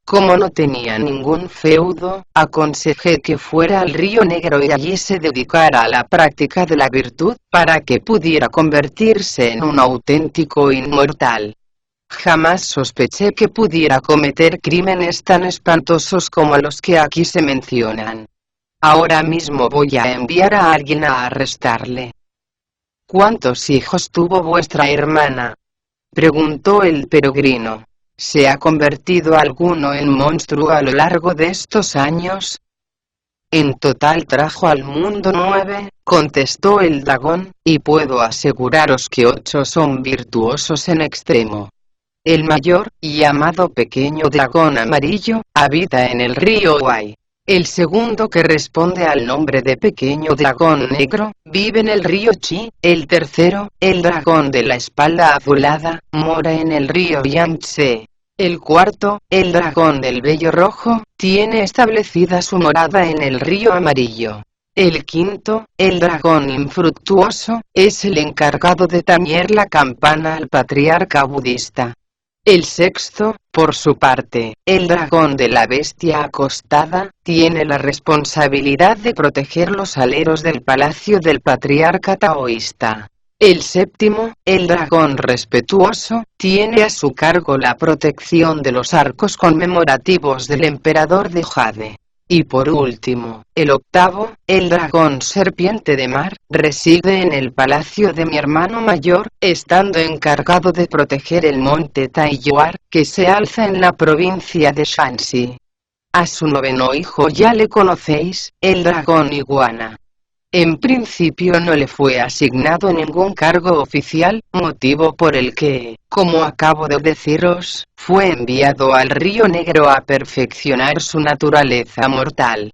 Como no tenía ningún feudo, aconsejé que fuera al Río Negro y allí se dedicara a la práctica de la virtud, para que pudiera convertirse en un auténtico inmortal. Jamás sospeché que pudiera cometer crímenes tan espantosos como los que aquí se mencionan. Ahora mismo voy a enviar a alguien a arrestarle. ¿Cuántos hijos tuvo vuestra hermana?, preguntó el peregrino. ¿Se ha convertido alguno en monstruo a lo largo de estos años? En total trajo al mundo 9, contestó el dragón, y puedo aseguraros que 8 son virtuosos en extremo. El mayor, llamado Pequeño Dragón Amarillo, habita en el río Wai. El segundo, que responde al nombre de Pequeño Dragón Negro, vive en el río Chi. El tercero, el dragón de la espalda azulada, mora en el río Yangtze. El cuarto, el dragón del vello rojo, tiene establecida su morada en el río Amarillo. El quinto, el dragón infructuoso, es el encargado de tañer la campana al patriarca budista. El sexto, por su parte, el dragón de la bestia acostada, tiene la responsabilidad de proteger los aleros del palacio del patriarca taoísta. El séptimo, el dragón respetuoso, tiene a su cargo la protección de los arcos conmemorativos del emperador de Jade. Y por último, el octavo, el dragón serpiente de mar, reside en el palacio de mi hermano mayor, estando encargado de proteger el monte Taiyuan, que se alza en la provincia de Shanxi. A su noveno hijo ya le conocéis, el dragón iguana. En principio no le fue asignado ningún cargo oficial, motivo por el que, como acabo de deciros, fue enviado al Río Negro a perfeccionar su naturaleza mortal.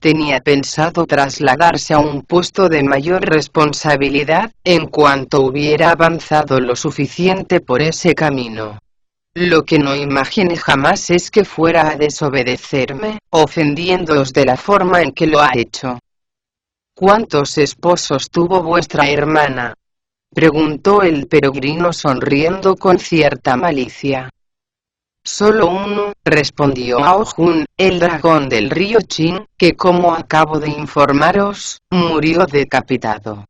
Tenía pensado trasladarse a un puesto de mayor responsabilidad, en cuanto hubiera avanzado lo suficiente por ese camino. Lo que no imaginé jamás es que fuera a desobedecerme, ofendiéndoos de la forma en que lo ha hecho. ¿Cuántos esposos tuvo vuestra hermana?, preguntó el peregrino sonriendo con cierta malicia. Solo uno, respondió Ao Jun, el dragón del río Qin, que como acabo de informaros, murió decapitado.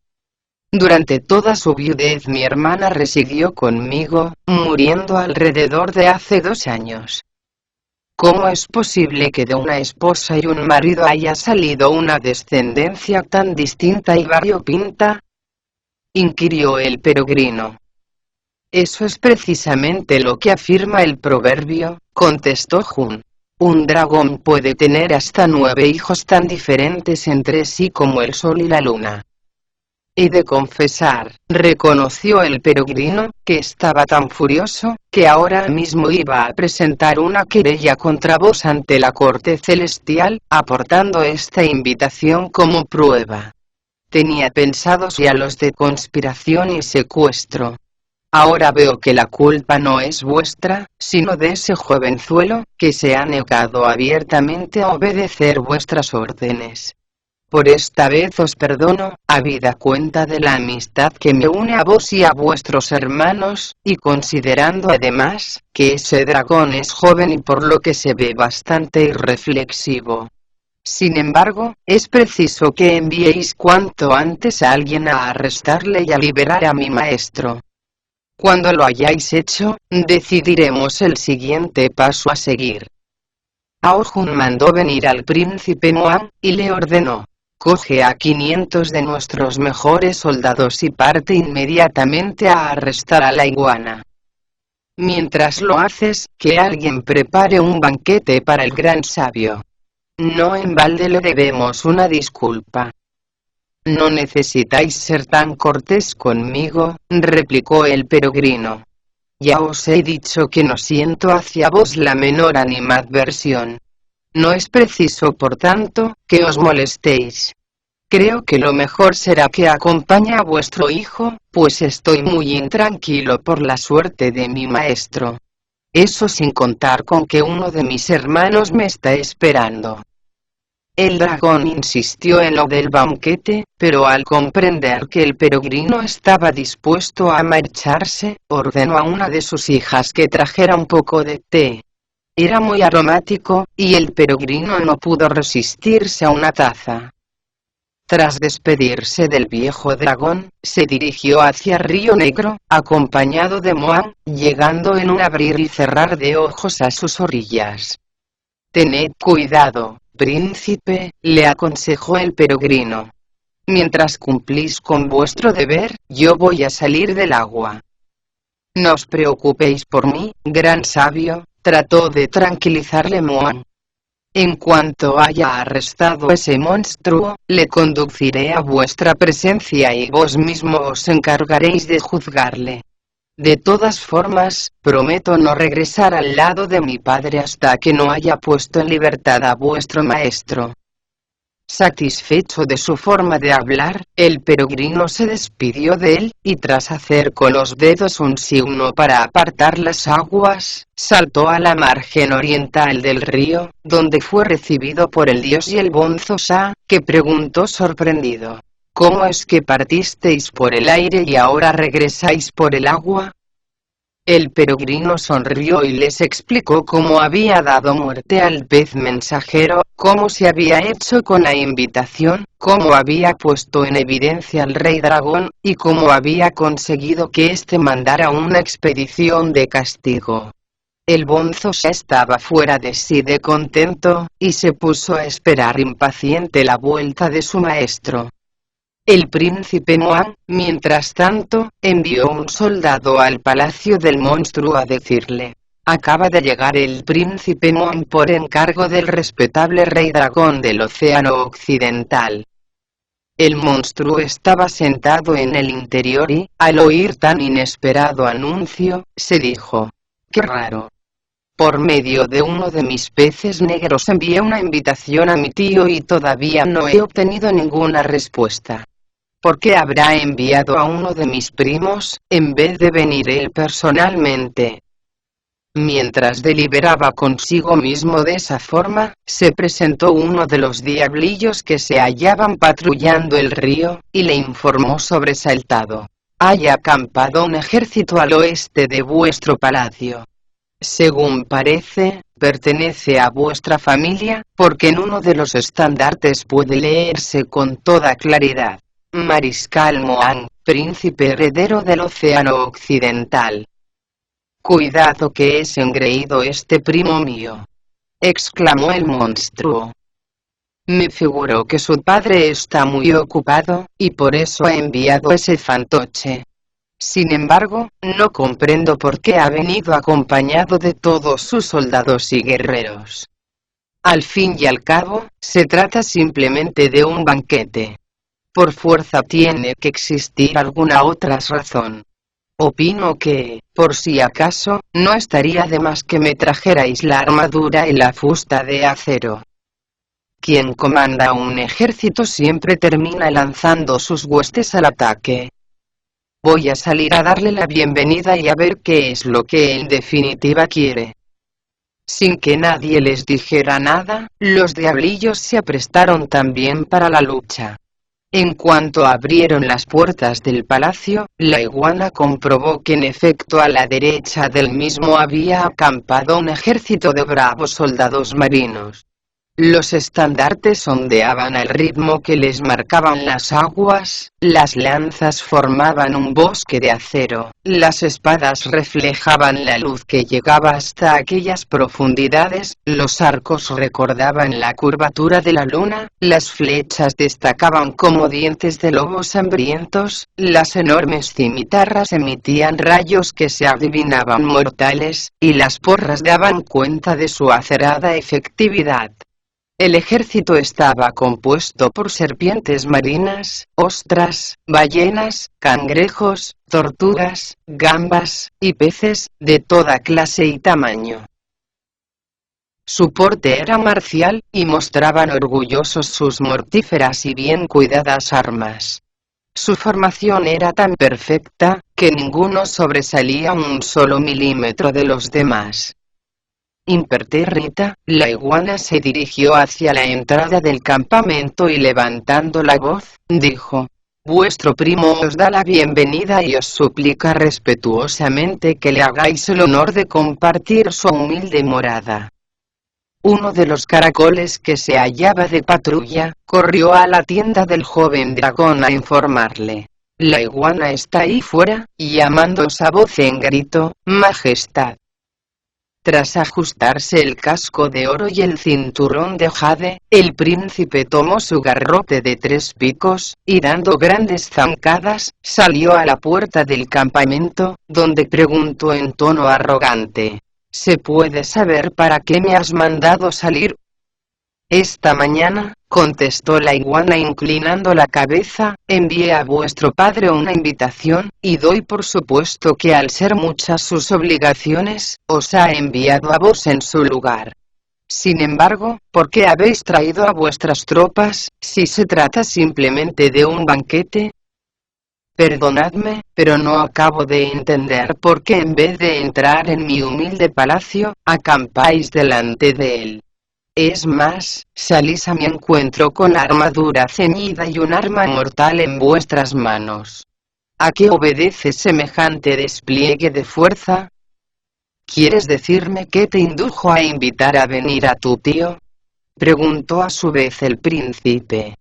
Durante toda su viudez mi hermana residió conmigo, muriendo alrededor de hace 2 años. ¿Cómo es posible que de una esposa y un marido haya salido una descendencia tan distinta y variopinta?, inquirió el peregrino. Eso es precisamente lo que afirma el proverbio, contestó Jun. Un dragón puede tener hasta 9 hijos tan diferentes entre sí como el sol y la luna. He de confesar, reconoció el peregrino, que estaba tan furioso, que ahora mismo iba a presentar una querella contra vos ante la corte celestial, aportando esta invitación como prueba. Tenía pensados ya los de conspiración y secuestro. Ahora veo que la culpa no es vuestra, sino de ese jovenzuelo, que se ha negado abiertamente a obedecer vuestras órdenes. Por esta vez os perdono, habida cuenta de la amistad que me une a vos y a vuestros hermanos, y considerando además, que ese dragón es joven y por lo que se ve bastante irreflexivo. Sin embargo, es preciso que enviéis cuanto antes a alguien a arrestarle y a liberar a mi maestro. Cuando lo hayáis hecho, decidiremos el siguiente paso a seguir. Ao Jun mandó venir al príncipe Moan, y le ordenó: coge a 500 de nuestros mejores soldados y parte inmediatamente a arrestar a la iguana. Mientras lo haces, que alguien prepare un banquete para el gran sabio. No en balde le debemos una disculpa. No necesitáis ser tan cortés conmigo, replicó el peregrino. Ya os he dicho que no siento hacia vos la menor animadversión. No es preciso, por tanto, que os molestéis. Creo que lo mejor será que acompañe a vuestro hijo, pues estoy muy intranquilo por la suerte de mi maestro. Eso sin contar con que uno de mis hermanos me está esperando. El dragón insistió en lo del banquete, pero al comprender que el peregrino estaba dispuesto a marcharse, ordenó a una de sus hijas que trajera un poco de té. Era muy aromático, y el peregrino no pudo resistirse a una taza. Tras despedirse del viejo dragón, se dirigió hacia Río Negro, acompañado de Moan, llegando en un abrir y cerrar de ojos a sus orillas. «Tened cuidado, príncipe», le aconsejó el peregrino. «Mientras cumplís con vuestro deber, yo voy a salir del agua. No os preocupéis por mí, gran sabio», trató de tranquilizarle Moan. «En cuanto haya arrestado ese monstruo, le conduciré a vuestra presencia y vos mismo os encargaréis de juzgarle. De todas formas, prometo no regresar al lado de mi padre hasta que no haya puesto en libertad a vuestro maestro». Satisfecho de su forma de hablar, el peregrino se despidió de él, y tras hacer con los dedos un signo para apartar las aguas, saltó a la margen oriental del río, donde fue recibido por el dios y el bonzo Sa, que preguntó sorprendido: «¿Cómo es que partisteis por el aire y ahora regresáis por el agua?». El peregrino sonrió y les explicó cómo había dado muerte al pez mensajero, cómo se había hecho con la invitación, cómo había puesto en evidencia al rey dragón, y cómo había conseguido que éste mandara una expedición de castigo. El bonzo ya estaba fuera de sí de contento, y se puso a esperar impaciente la vuelta de su maestro. El príncipe Moan, mientras tanto, envió un soldado al palacio del monstruo a decirle: «Acaba de llegar el príncipe Moan por encargo del respetable rey dragón del Océano Occidental». El monstruo estaba sentado en el interior y, al oír tan inesperado anuncio, se dijo: «Qué raro. Por medio de uno de mis peces negros envié una invitación a mi tío y todavía no he obtenido ninguna respuesta. ¿Por qué habrá enviado a uno de mis primos, en vez de venir él personalmente?». Mientras deliberaba consigo mismo de esa forma, se presentó uno de los diablillos que se hallaban patrullando el río, y le informó sobresaltado: «Hay acampado un ejército al oeste de vuestro palacio. Según parece, pertenece a vuestra familia, porque en uno de los estandartes puede leerse con toda claridad: Mariscal Moan, príncipe heredero del Océano Occidental». «Cuidado que es engreído este primo mío», exclamó el monstruo. «Me figuro que su padre está muy ocupado, y por eso ha enviado ese fantoche. Sin embargo, no comprendo por qué ha venido acompañado de todos sus soldados y guerreros. Al fin y al cabo, se trata simplemente de un banquete. Por fuerza tiene que existir alguna otra razón. Opino que, por si acaso, no estaría de más que me trajerais la armadura y la fusta de acero. Quien comanda un ejército siempre termina lanzando sus huestes al ataque. Voy a salir a darle la bienvenida y a ver qué es lo que en definitiva quiere». Sin que nadie les dijera nada, los diablillos se aprestaron también para la lucha. En cuanto abrieron las puertas del palacio, la iguana comprobó que en efecto a la derecha del mismo había acampado un ejército de bravos soldados marinos. Los estandartes ondeaban al ritmo que les marcaban las aguas, las lanzas formaban un bosque de acero, las espadas reflejaban la luz que llegaba hasta aquellas profundidades, los arcos recordaban la curvatura de la luna, las flechas destacaban como dientes de lobos hambrientos, las enormes cimitarras emitían rayos que se adivinaban mortales, y las porras daban cuenta de su acerada efectividad. El ejército estaba compuesto por serpientes marinas, ostras, ballenas, cangrejos, tortugas, gambas, y peces, de toda clase y tamaño. Su porte era marcial, y mostraban orgullosos sus mortíferas y bien cuidadas armas. Su formación era tan perfecta, que ninguno sobresalía un solo milímetro de los demás. Impertérrita, la iguana se dirigió hacia la entrada del campamento y levantando la voz, dijo: «Vuestro primo os da la bienvenida y os suplica respetuosamente que le hagáis el honor de compartir su humilde morada». Uno de los caracoles que se hallaba de patrulla, corrió a la tienda del joven dragón a informarle. La iguana está ahí fuera, llamándose a voz en grito, Majestad. Tras ajustarse el casco de oro y el cinturón de jade, el príncipe tomó su garrote de 3 picos, y dando grandes zancadas, salió a la puerta del campamento, donde preguntó en tono arrogante. ¿Se puede saber para qué me has mandado salir? Esta mañana, contestó la iguana inclinando la cabeza, envié a vuestro padre una invitación, y doy por supuesto que al ser muchas sus obligaciones, os ha enviado a vos en su lugar. Sin embargo, ¿por qué habéis traído a vuestras tropas, si se trata simplemente de un banquete? Perdonadme, pero no acabo de entender por qué en vez de entrar en mi humilde palacio, acampáis delante de él. Es más, salís a mi encuentro con armadura ceñida y un arma mortal en vuestras manos. ¿A qué obedece semejante despliegue de fuerza? ¿Quieres decirme qué te indujo a invitar a venir a tu tío? Preguntó a su vez el príncipe.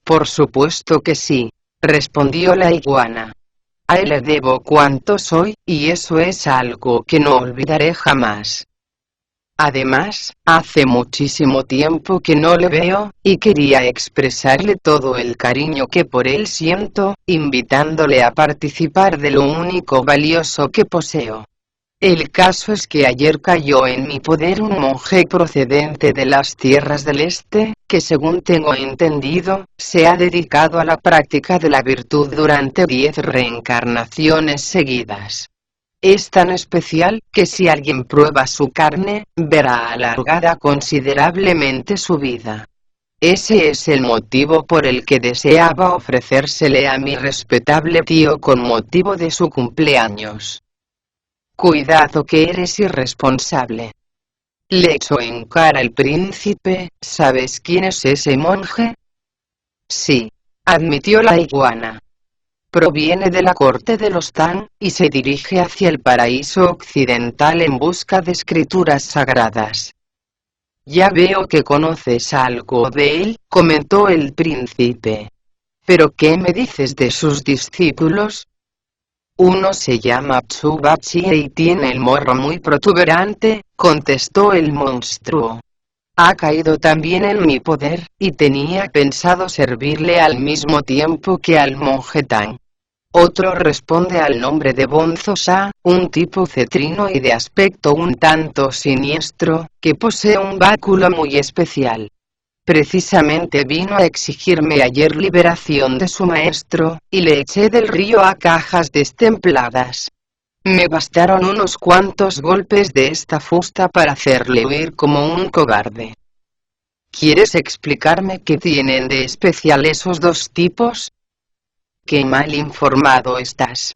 Por supuesto que sí, respondió la iguana. A él le debo cuanto soy, y eso es algo que no olvidaré jamás. Además, hace muchísimo tiempo que no le veo, y quería expresarle todo el cariño que por él siento, invitándole a participar de lo único valioso que poseo. El caso es que ayer cayó en mi poder un monje procedente de las tierras del este, que según tengo entendido, se ha dedicado a la práctica de la virtud durante 10 reencarnaciones seguidas. Es tan especial, que si alguien prueba su carne, verá alargada considerablemente su vida. Ese es el motivo por el que deseaba ofrecérsele a mi respetable tío con motivo de su cumpleaños. Cuidado que eres irresponsable. Le echó en cara el príncipe. ¿Sabes quién es ese monje? Sí, admitió la iguana. Proviene de la corte de los Tang, y se dirige hacia el paraíso occidental en busca de escrituras sagradas. Ya veo que conoces algo de él, comentó el príncipe. ¿Pero qué me dices de sus discípulos? Uno se llama Tsubachi y tiene el morro muy protuberante, contestó el monstruo. Ha caído también en mi poder, y tenía pensado servirle al mismo tiempo que al monje Tang. Otro responde al nombre de Bonzo-sa, un tipo cetrino y de aspecto un tanto siniestro, que posee un báculo muy especial. Precisamente vino a exigirme ayer liberación de su maestro, y le eché del río a cajas destempladas. Me bastaron unos cuantos golpes de esta fusta para hacerle huir como un cobarde. ¿Quieres explicarme qué tienen de especial esos 2 tipos? ¡Qué mal informado estás!,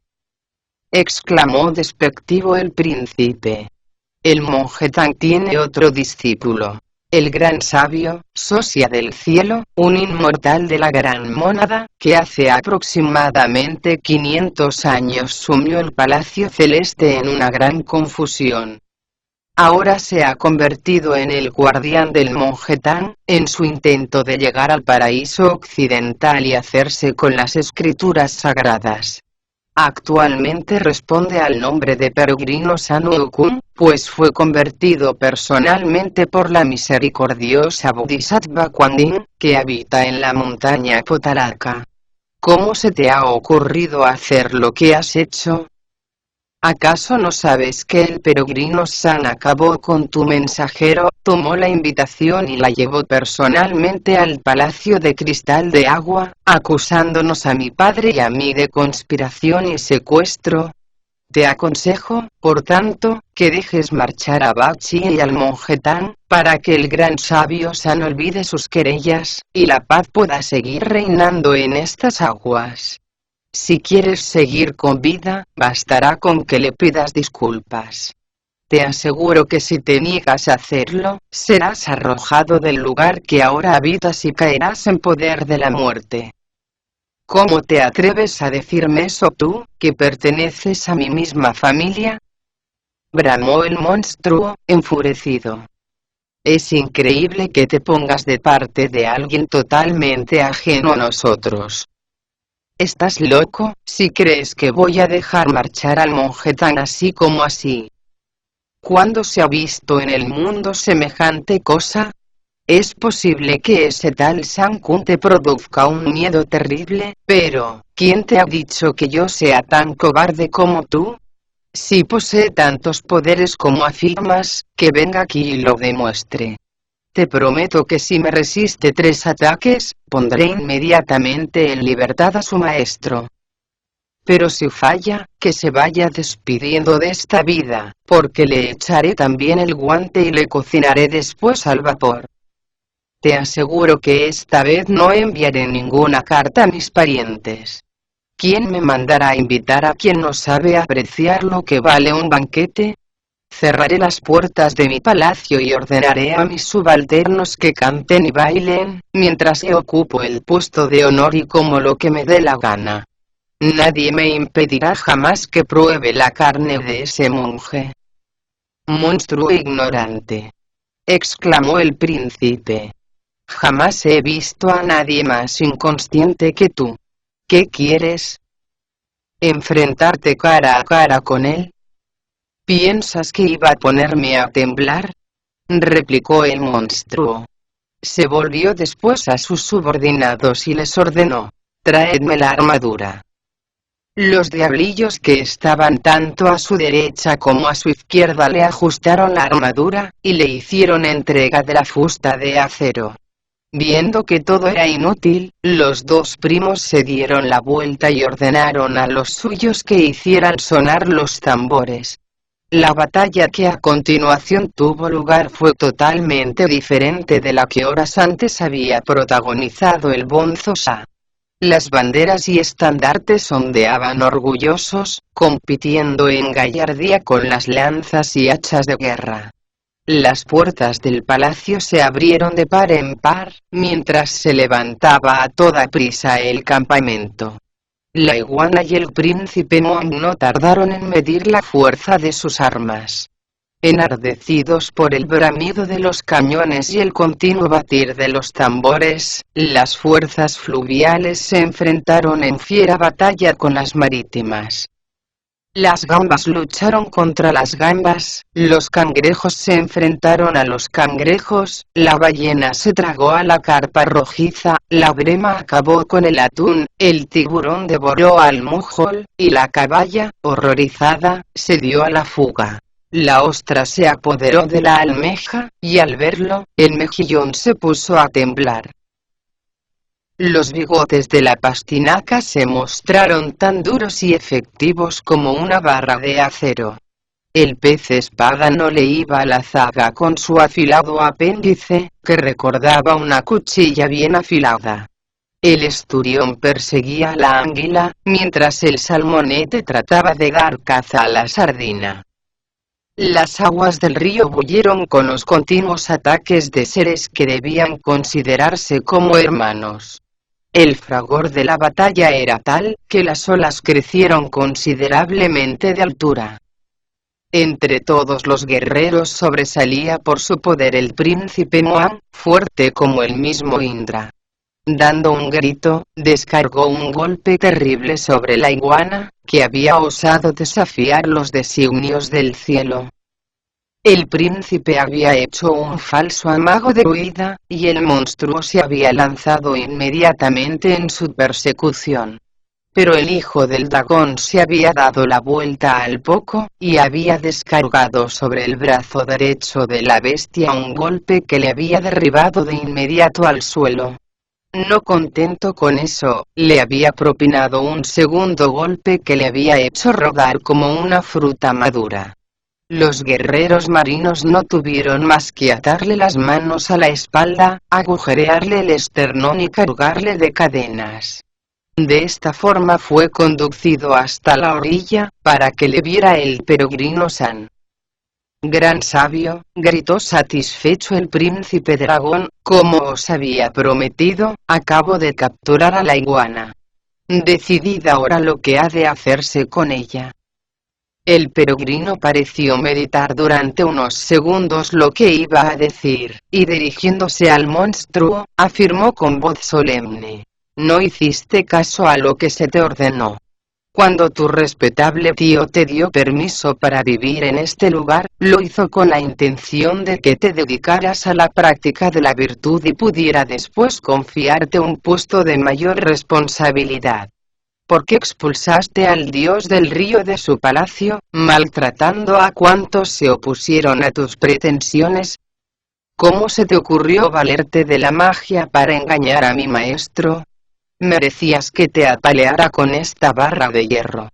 exclamó despectivo el príncipe. El monje Tang tiene otro discípulo. El gran sabio, Sosia del cielo, un inmortal de la gran mónada, que hace aproximadamente 500 años sumió el palacio celeste en una gran confusión. Ahora se ha convertido en el guardián del monje Tang, en su intento de llegar al paraíso occidental y hacerse con las escrituras sagradas. Actualmente responde al nombre de peregrino Sanukun, pues fue convertido personalmente por la misericordiosa Bodhisattva Kuan Yin, que habita en la montaña Potaraka. ¿Cómo se te ha ocurrido hacer lo que has hecho? ¿Acaso no sabes que el peregrino San acabó con tu mensajero, tomó la invitación y la llevó personalmente al palacio de cristal de agua, acusándonos a mi padre y a mí de conspiración y secuestro? Te aconsejo, por tanto, que dejes marchar a Bachi y al monje Tang, para que el gran sabio San olvide sus querellas, y la paz pueda seguir reinando en estas aguas. Si quieres seguir con vida, bastará con que le pidas disculpas. Te aseguro que si te niegas a hacerlo, serás arrojado del lugar que ahora habitas y caerás en poder de la muerte. ¿Cómo te atreves a decirme eso tú, que perteneces a mi misma familia? Bramó el monstruo, enfurecido. Es increíble que te pongas de parte de alguien totalmente ajeno a nosotros. ¿Estás loco, si crees que voy a dejar marchar al monje tan así como así? ¿Cuándo se ha visto en el mundo semejante cosa? Es posible que ese tal San-kun te produzca un miedo terrible, pero, ¿quién te ha dicho que yo sea tan cobarde como tú? Si posee tantos poderes como afirmas, que venga aquí y lo demuestre. Te prometo que si me resiste 3 ataques, pondré inmediatamente en libertad a su maestro. Pero si falla, que se vaya despidiendo de esta vida, porque le echaré también el guante y le cocinaré después al vapor. Te aseguro que esta vez no enviaré ninguna carta a mis parientes. ¿Quién me mandará a invitar a quien no sabe apreciar lo que vale un banquete? Cerraré las puertas de mi palacio y ordenaré a mis subalternos que canten y bailen, mientras yo ocupo el puesto de honor y como lo que me dé la gana. Nadie me impedirá jamás que pruebe la carne de ese monje. Monstruo ignorante, exclamó el príncipe. Jamás he visto a nadie más inconsciente que tú. ¿Qué quieres? ¿Enfrentarte cara a cara con él? ¿Piensas que iba a ponerme a temblar? Replicó el monstruo. Se volvió después a sus subordinados y les ordenó: traedme la armadura. Los diablillos que estaban tanto a su derecha como a su izquierda le ajustaron la armadura, y le hicieron entrega de la fusta de acero. Viendo que todo era inútil, los dos primos se dieron la vuelta y ordenaron a los suyos que hicieran sonar los tambores. La batalla que a continuación tuvo lugar fue totalmente diferente de la que horas antes había protagonizado el Bonzo Sa. Las banderas y estandartes ondeaban orgullosos, compitiendo en gallardía con las lanzas y hachas de guerra. Las puertas del palacio se abrieron de par en par, mientras se levantaba a toda prisa el campamento. La iguana y el príncipe Mon no tardaron en medir la fuerza de sus armas. Enardecidos por el bramido de los cañones y el continuo batir de los tambores, las fuerzas fluviales se enfrentaron en fiera batalla con las marítimas. Las gambas lucharon contra las gambas, los cangrejos se enfrentaron a los cangrejos, la ballena se tragó a la carpa rojiza, la brema acabó con el atún, el tiburón devoró al mujol, y la caballa, horrorizada, se dio a la fuga. La ostra se apoderó de la almeja, y al verlo, el mejillón se puso a temblar. Los bigotes de la pastinaca se mostraron tan duros y efectivos como una barra de acero. El pez espada no le iba a la zaga con su afilado apéndice, que recordaba una cuchilla bien afilada. El esturión perseguía a la anguila, mientras el salmonete trataba de dar caza a la sardina. Las aguas del río bullieron con los continuos ataques de seres que debían considerarse como hermanos. El fragor de la batalla era tal, que las olas crecieron considerablemente de altura. Entre todos los guerreros sobresalía por su poder el príncipe Moan, fuerte como el mismo Indra. Dando un grito, descargó un golpe terrible sobre la iguana, que había osado desafiar los designios del cielo. El príncipe había hecho un falso amago de huida, y el monstruo se había lanzado inmediatamente en su persecución. Pero el hijo del dragón se había dado la vuelta al poco, y había descargado sobre el brazo derecho de la bestia un golpe que le había derribado de inmediato al suelo. No contento con eso, le había propinado un segundo golpe que le había hecho rodar como una fruta madura. Los guerreros marinos no tuvieron más que atarle las manos a la espalda, agujerearle el esternón y cargarle de cadenas. De esta forma fue conducido hasta la orilla, para que le viera el peregrino San. Gran sabio, gritó satisfecho el príncipe dragón, como os había prometido, acabo de capturar a la iguana. Decidid ahora lo que ha de hacerse con ella. El peregrino pareció meditar durante unos segundos lo que iba a decir, y dirigiéndose al monstruo, afirmó con voz solemne: «No hiciste caso a lo que se te ordenó. Cuando tu respetable tío te dio permiso para vivir en este lugar, lo hizo con la intención de que te dedicaras a la práctica de la virtud y pudiera después confiarte un puesto de mayor responsabilidad. ¿Por qué expulsaste al dios del río de su palacio, maltratando a cuantos se opusieron a tus pretensiones? ¿Cómo se te ocurrió valerte de la magia para engañar a mi maestro? Merecías que te apaleara con esta barra de hierro.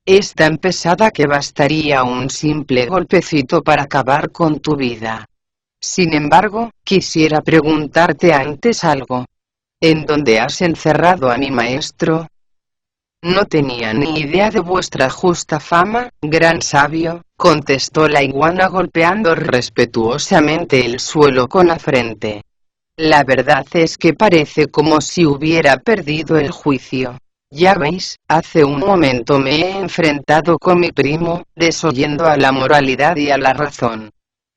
Es tan pesada que bastaría un simple golpecito para acabar con tu vida. Sin embargo, quisiera preguntarte antes algo. ¿En dónde has encerrado a mi maestro?» «No tenía ni idea de vuestra justa fama, gran sabio», contestó la iguana golpeando respetuosamente el suelo con la frente. «La verdad es que parece como si hubiera perdido el juicio. Ya veis, hace un momento me he enfrentado con mi primo, desoyendo a la moralidad y a la razón.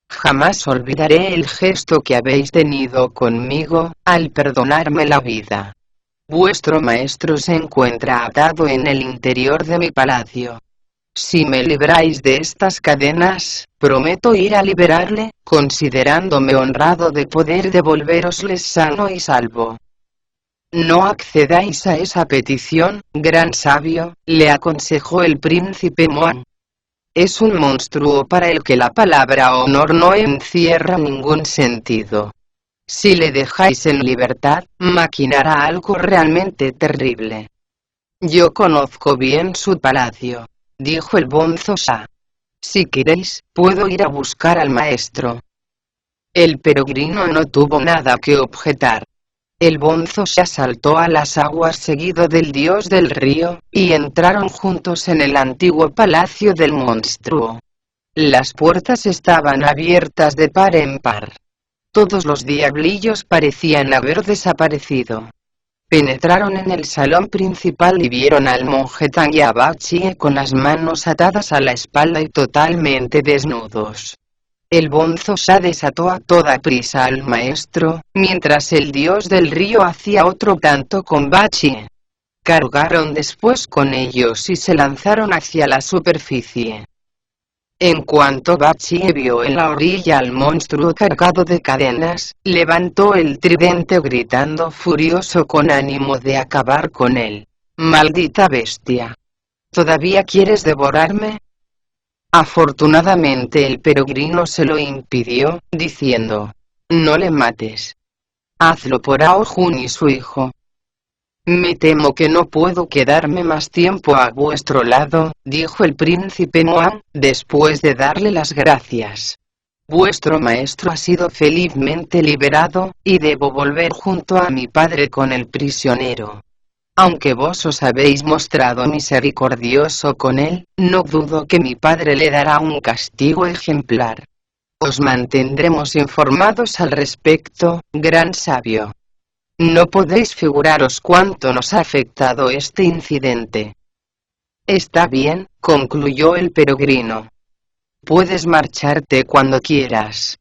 Jamás olvidaré el gesto que habéis tenido conmigo, al perdonarme la vida. Vuestro maestro se encuentra atado en el interior de mi palacio. Si me libráis de estas cadenas, prometo ir a liberarle, considerándome honrado de poder devolvérosles sano y salvo». «No accedáis a esa petición, gran sabio», le aconsejó el príncipe Moan. «Es un monstruo para el que la palabra honor no encierra ningún sentido. Si le dejáis en libertad, maquinará algo realmente terrible». «Yo conozco bien su palacio», dijo el bonzo Sha. «Si queréis, puedo ir a buscar al maestro». El peregrino no tuvo nada que objetar. El bonzo Sha saltó a las aguas seguido del dios del río, y entraron juntos en el antiguo palacio del monstruo. Las puertas estaban abiertas de par en par. Todos los diablillos parecían haber desaparecido. Penetraron en el salón principal y vieron al monje Tang y a Bachie con las manos atadas a la espalda y totalmente desnudos. El bonzo Sha desató a toda prisa al maestro, mientras el dios del río hacía otro tanto con Bachie. Cargaron después con ellos y se lanzaron hacia la superficie. En cuanto Bachie vio en la orilla al monstruo cargado de cadenas, levantó el tridente gritando furioso con ánimo de acabar con él: «¡Maldita bestia! ¿Todavía quieres devorarme?». Afortunadamente el peregrino se lo impidió, diciendo: «No le mates. Hazlo por Ao Jun y su hijo». «Me temo que no puedo quedarme más tiempo a vuestro lado», dijo el príncipe Moan, después de darle las gracias. «Vuestro maestro ha sido felizmente liberado, y debo volver junto a mi padre con el prisionero. Aunque vos os habéis mostrado misericordioso con él, no dudo que mi padre le dará un castigo ejemplar. Os mantendremos informados al respecto, gran sabio. No podéis figuraros cuánto nos ha afectado este incidente». «Está bien», concluyó el peregrino. «Puedes marcharte cuando quieras.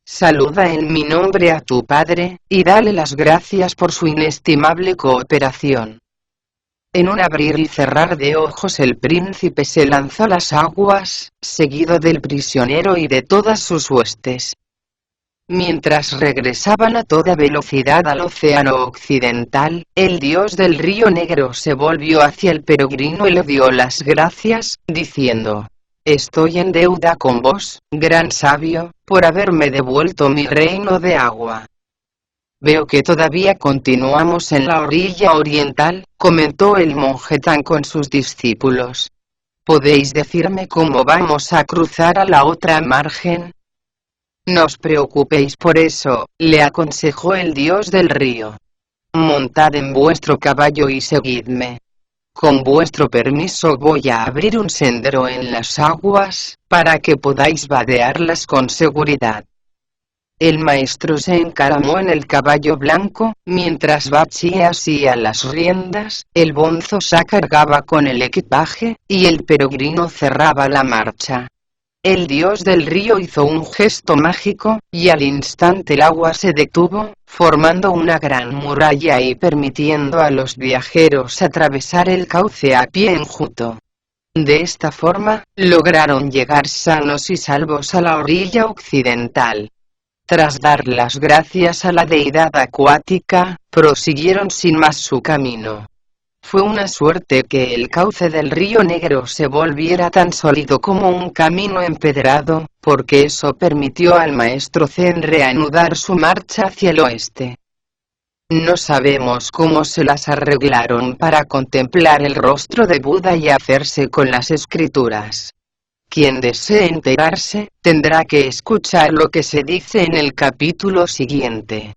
Saluda en mi nombre a tu padre, y dale las gracias por su inestimable cooperación». En un abrir y cerrar de ojos el príncipe se lanzó a las aguas, seguido del prisionero y de todas sus huestes. Mientras regresaban a toda velocidad al océano occidental, el dios del río negro se volvió hacia el peregrino y le dio las gracias, diciendo: «Estoy en deuda con vos, gran sabio, por haberme devuelto mi reino de agua». «Veo que todavía continuamos en la orilla oriental», comentó el monje Tang con sus discípulos. «¿Podéis decirme cómo vamos a cruzar a la otra margen?». «No os preocupéis por eso», le aconsejó el dios del río. «Montad en vuestro caballo y seguidme. Con vuestro permiso voy a abrir un sendero en las aguas, para que podáis vadearlas con seguridad». El maestro se encaramó en el caballo blanco, mientras Bachi asía las riendas, el bonzo se cargaba con el equipaje, y el peregrino cerraba la marcha. El dios del río hizo un gesto mágico, y al instante el agua se detuvo, formando una gran muralla y permitiendo a los viajeros atravesar el cauce a pie enjuto. De esta forma, lograron llegar sanos y salvos a la orilla occidental. Tras dar las gracias a la deidad acuática, prosiguieron sin más su camino. Fue una suerte que el cauce del río Negro se volviera tan sólido como un camino empedrado, porque eso permitió al maestro Zen reanudar su marcha hacia el oeste. No sabemos cómo se las arreglaron para contemplar el rostro de Buda y hacerse con las escrituras. Quien desee enterarse, tendrá que escuchar lo que se dice en el capítulo siguiente.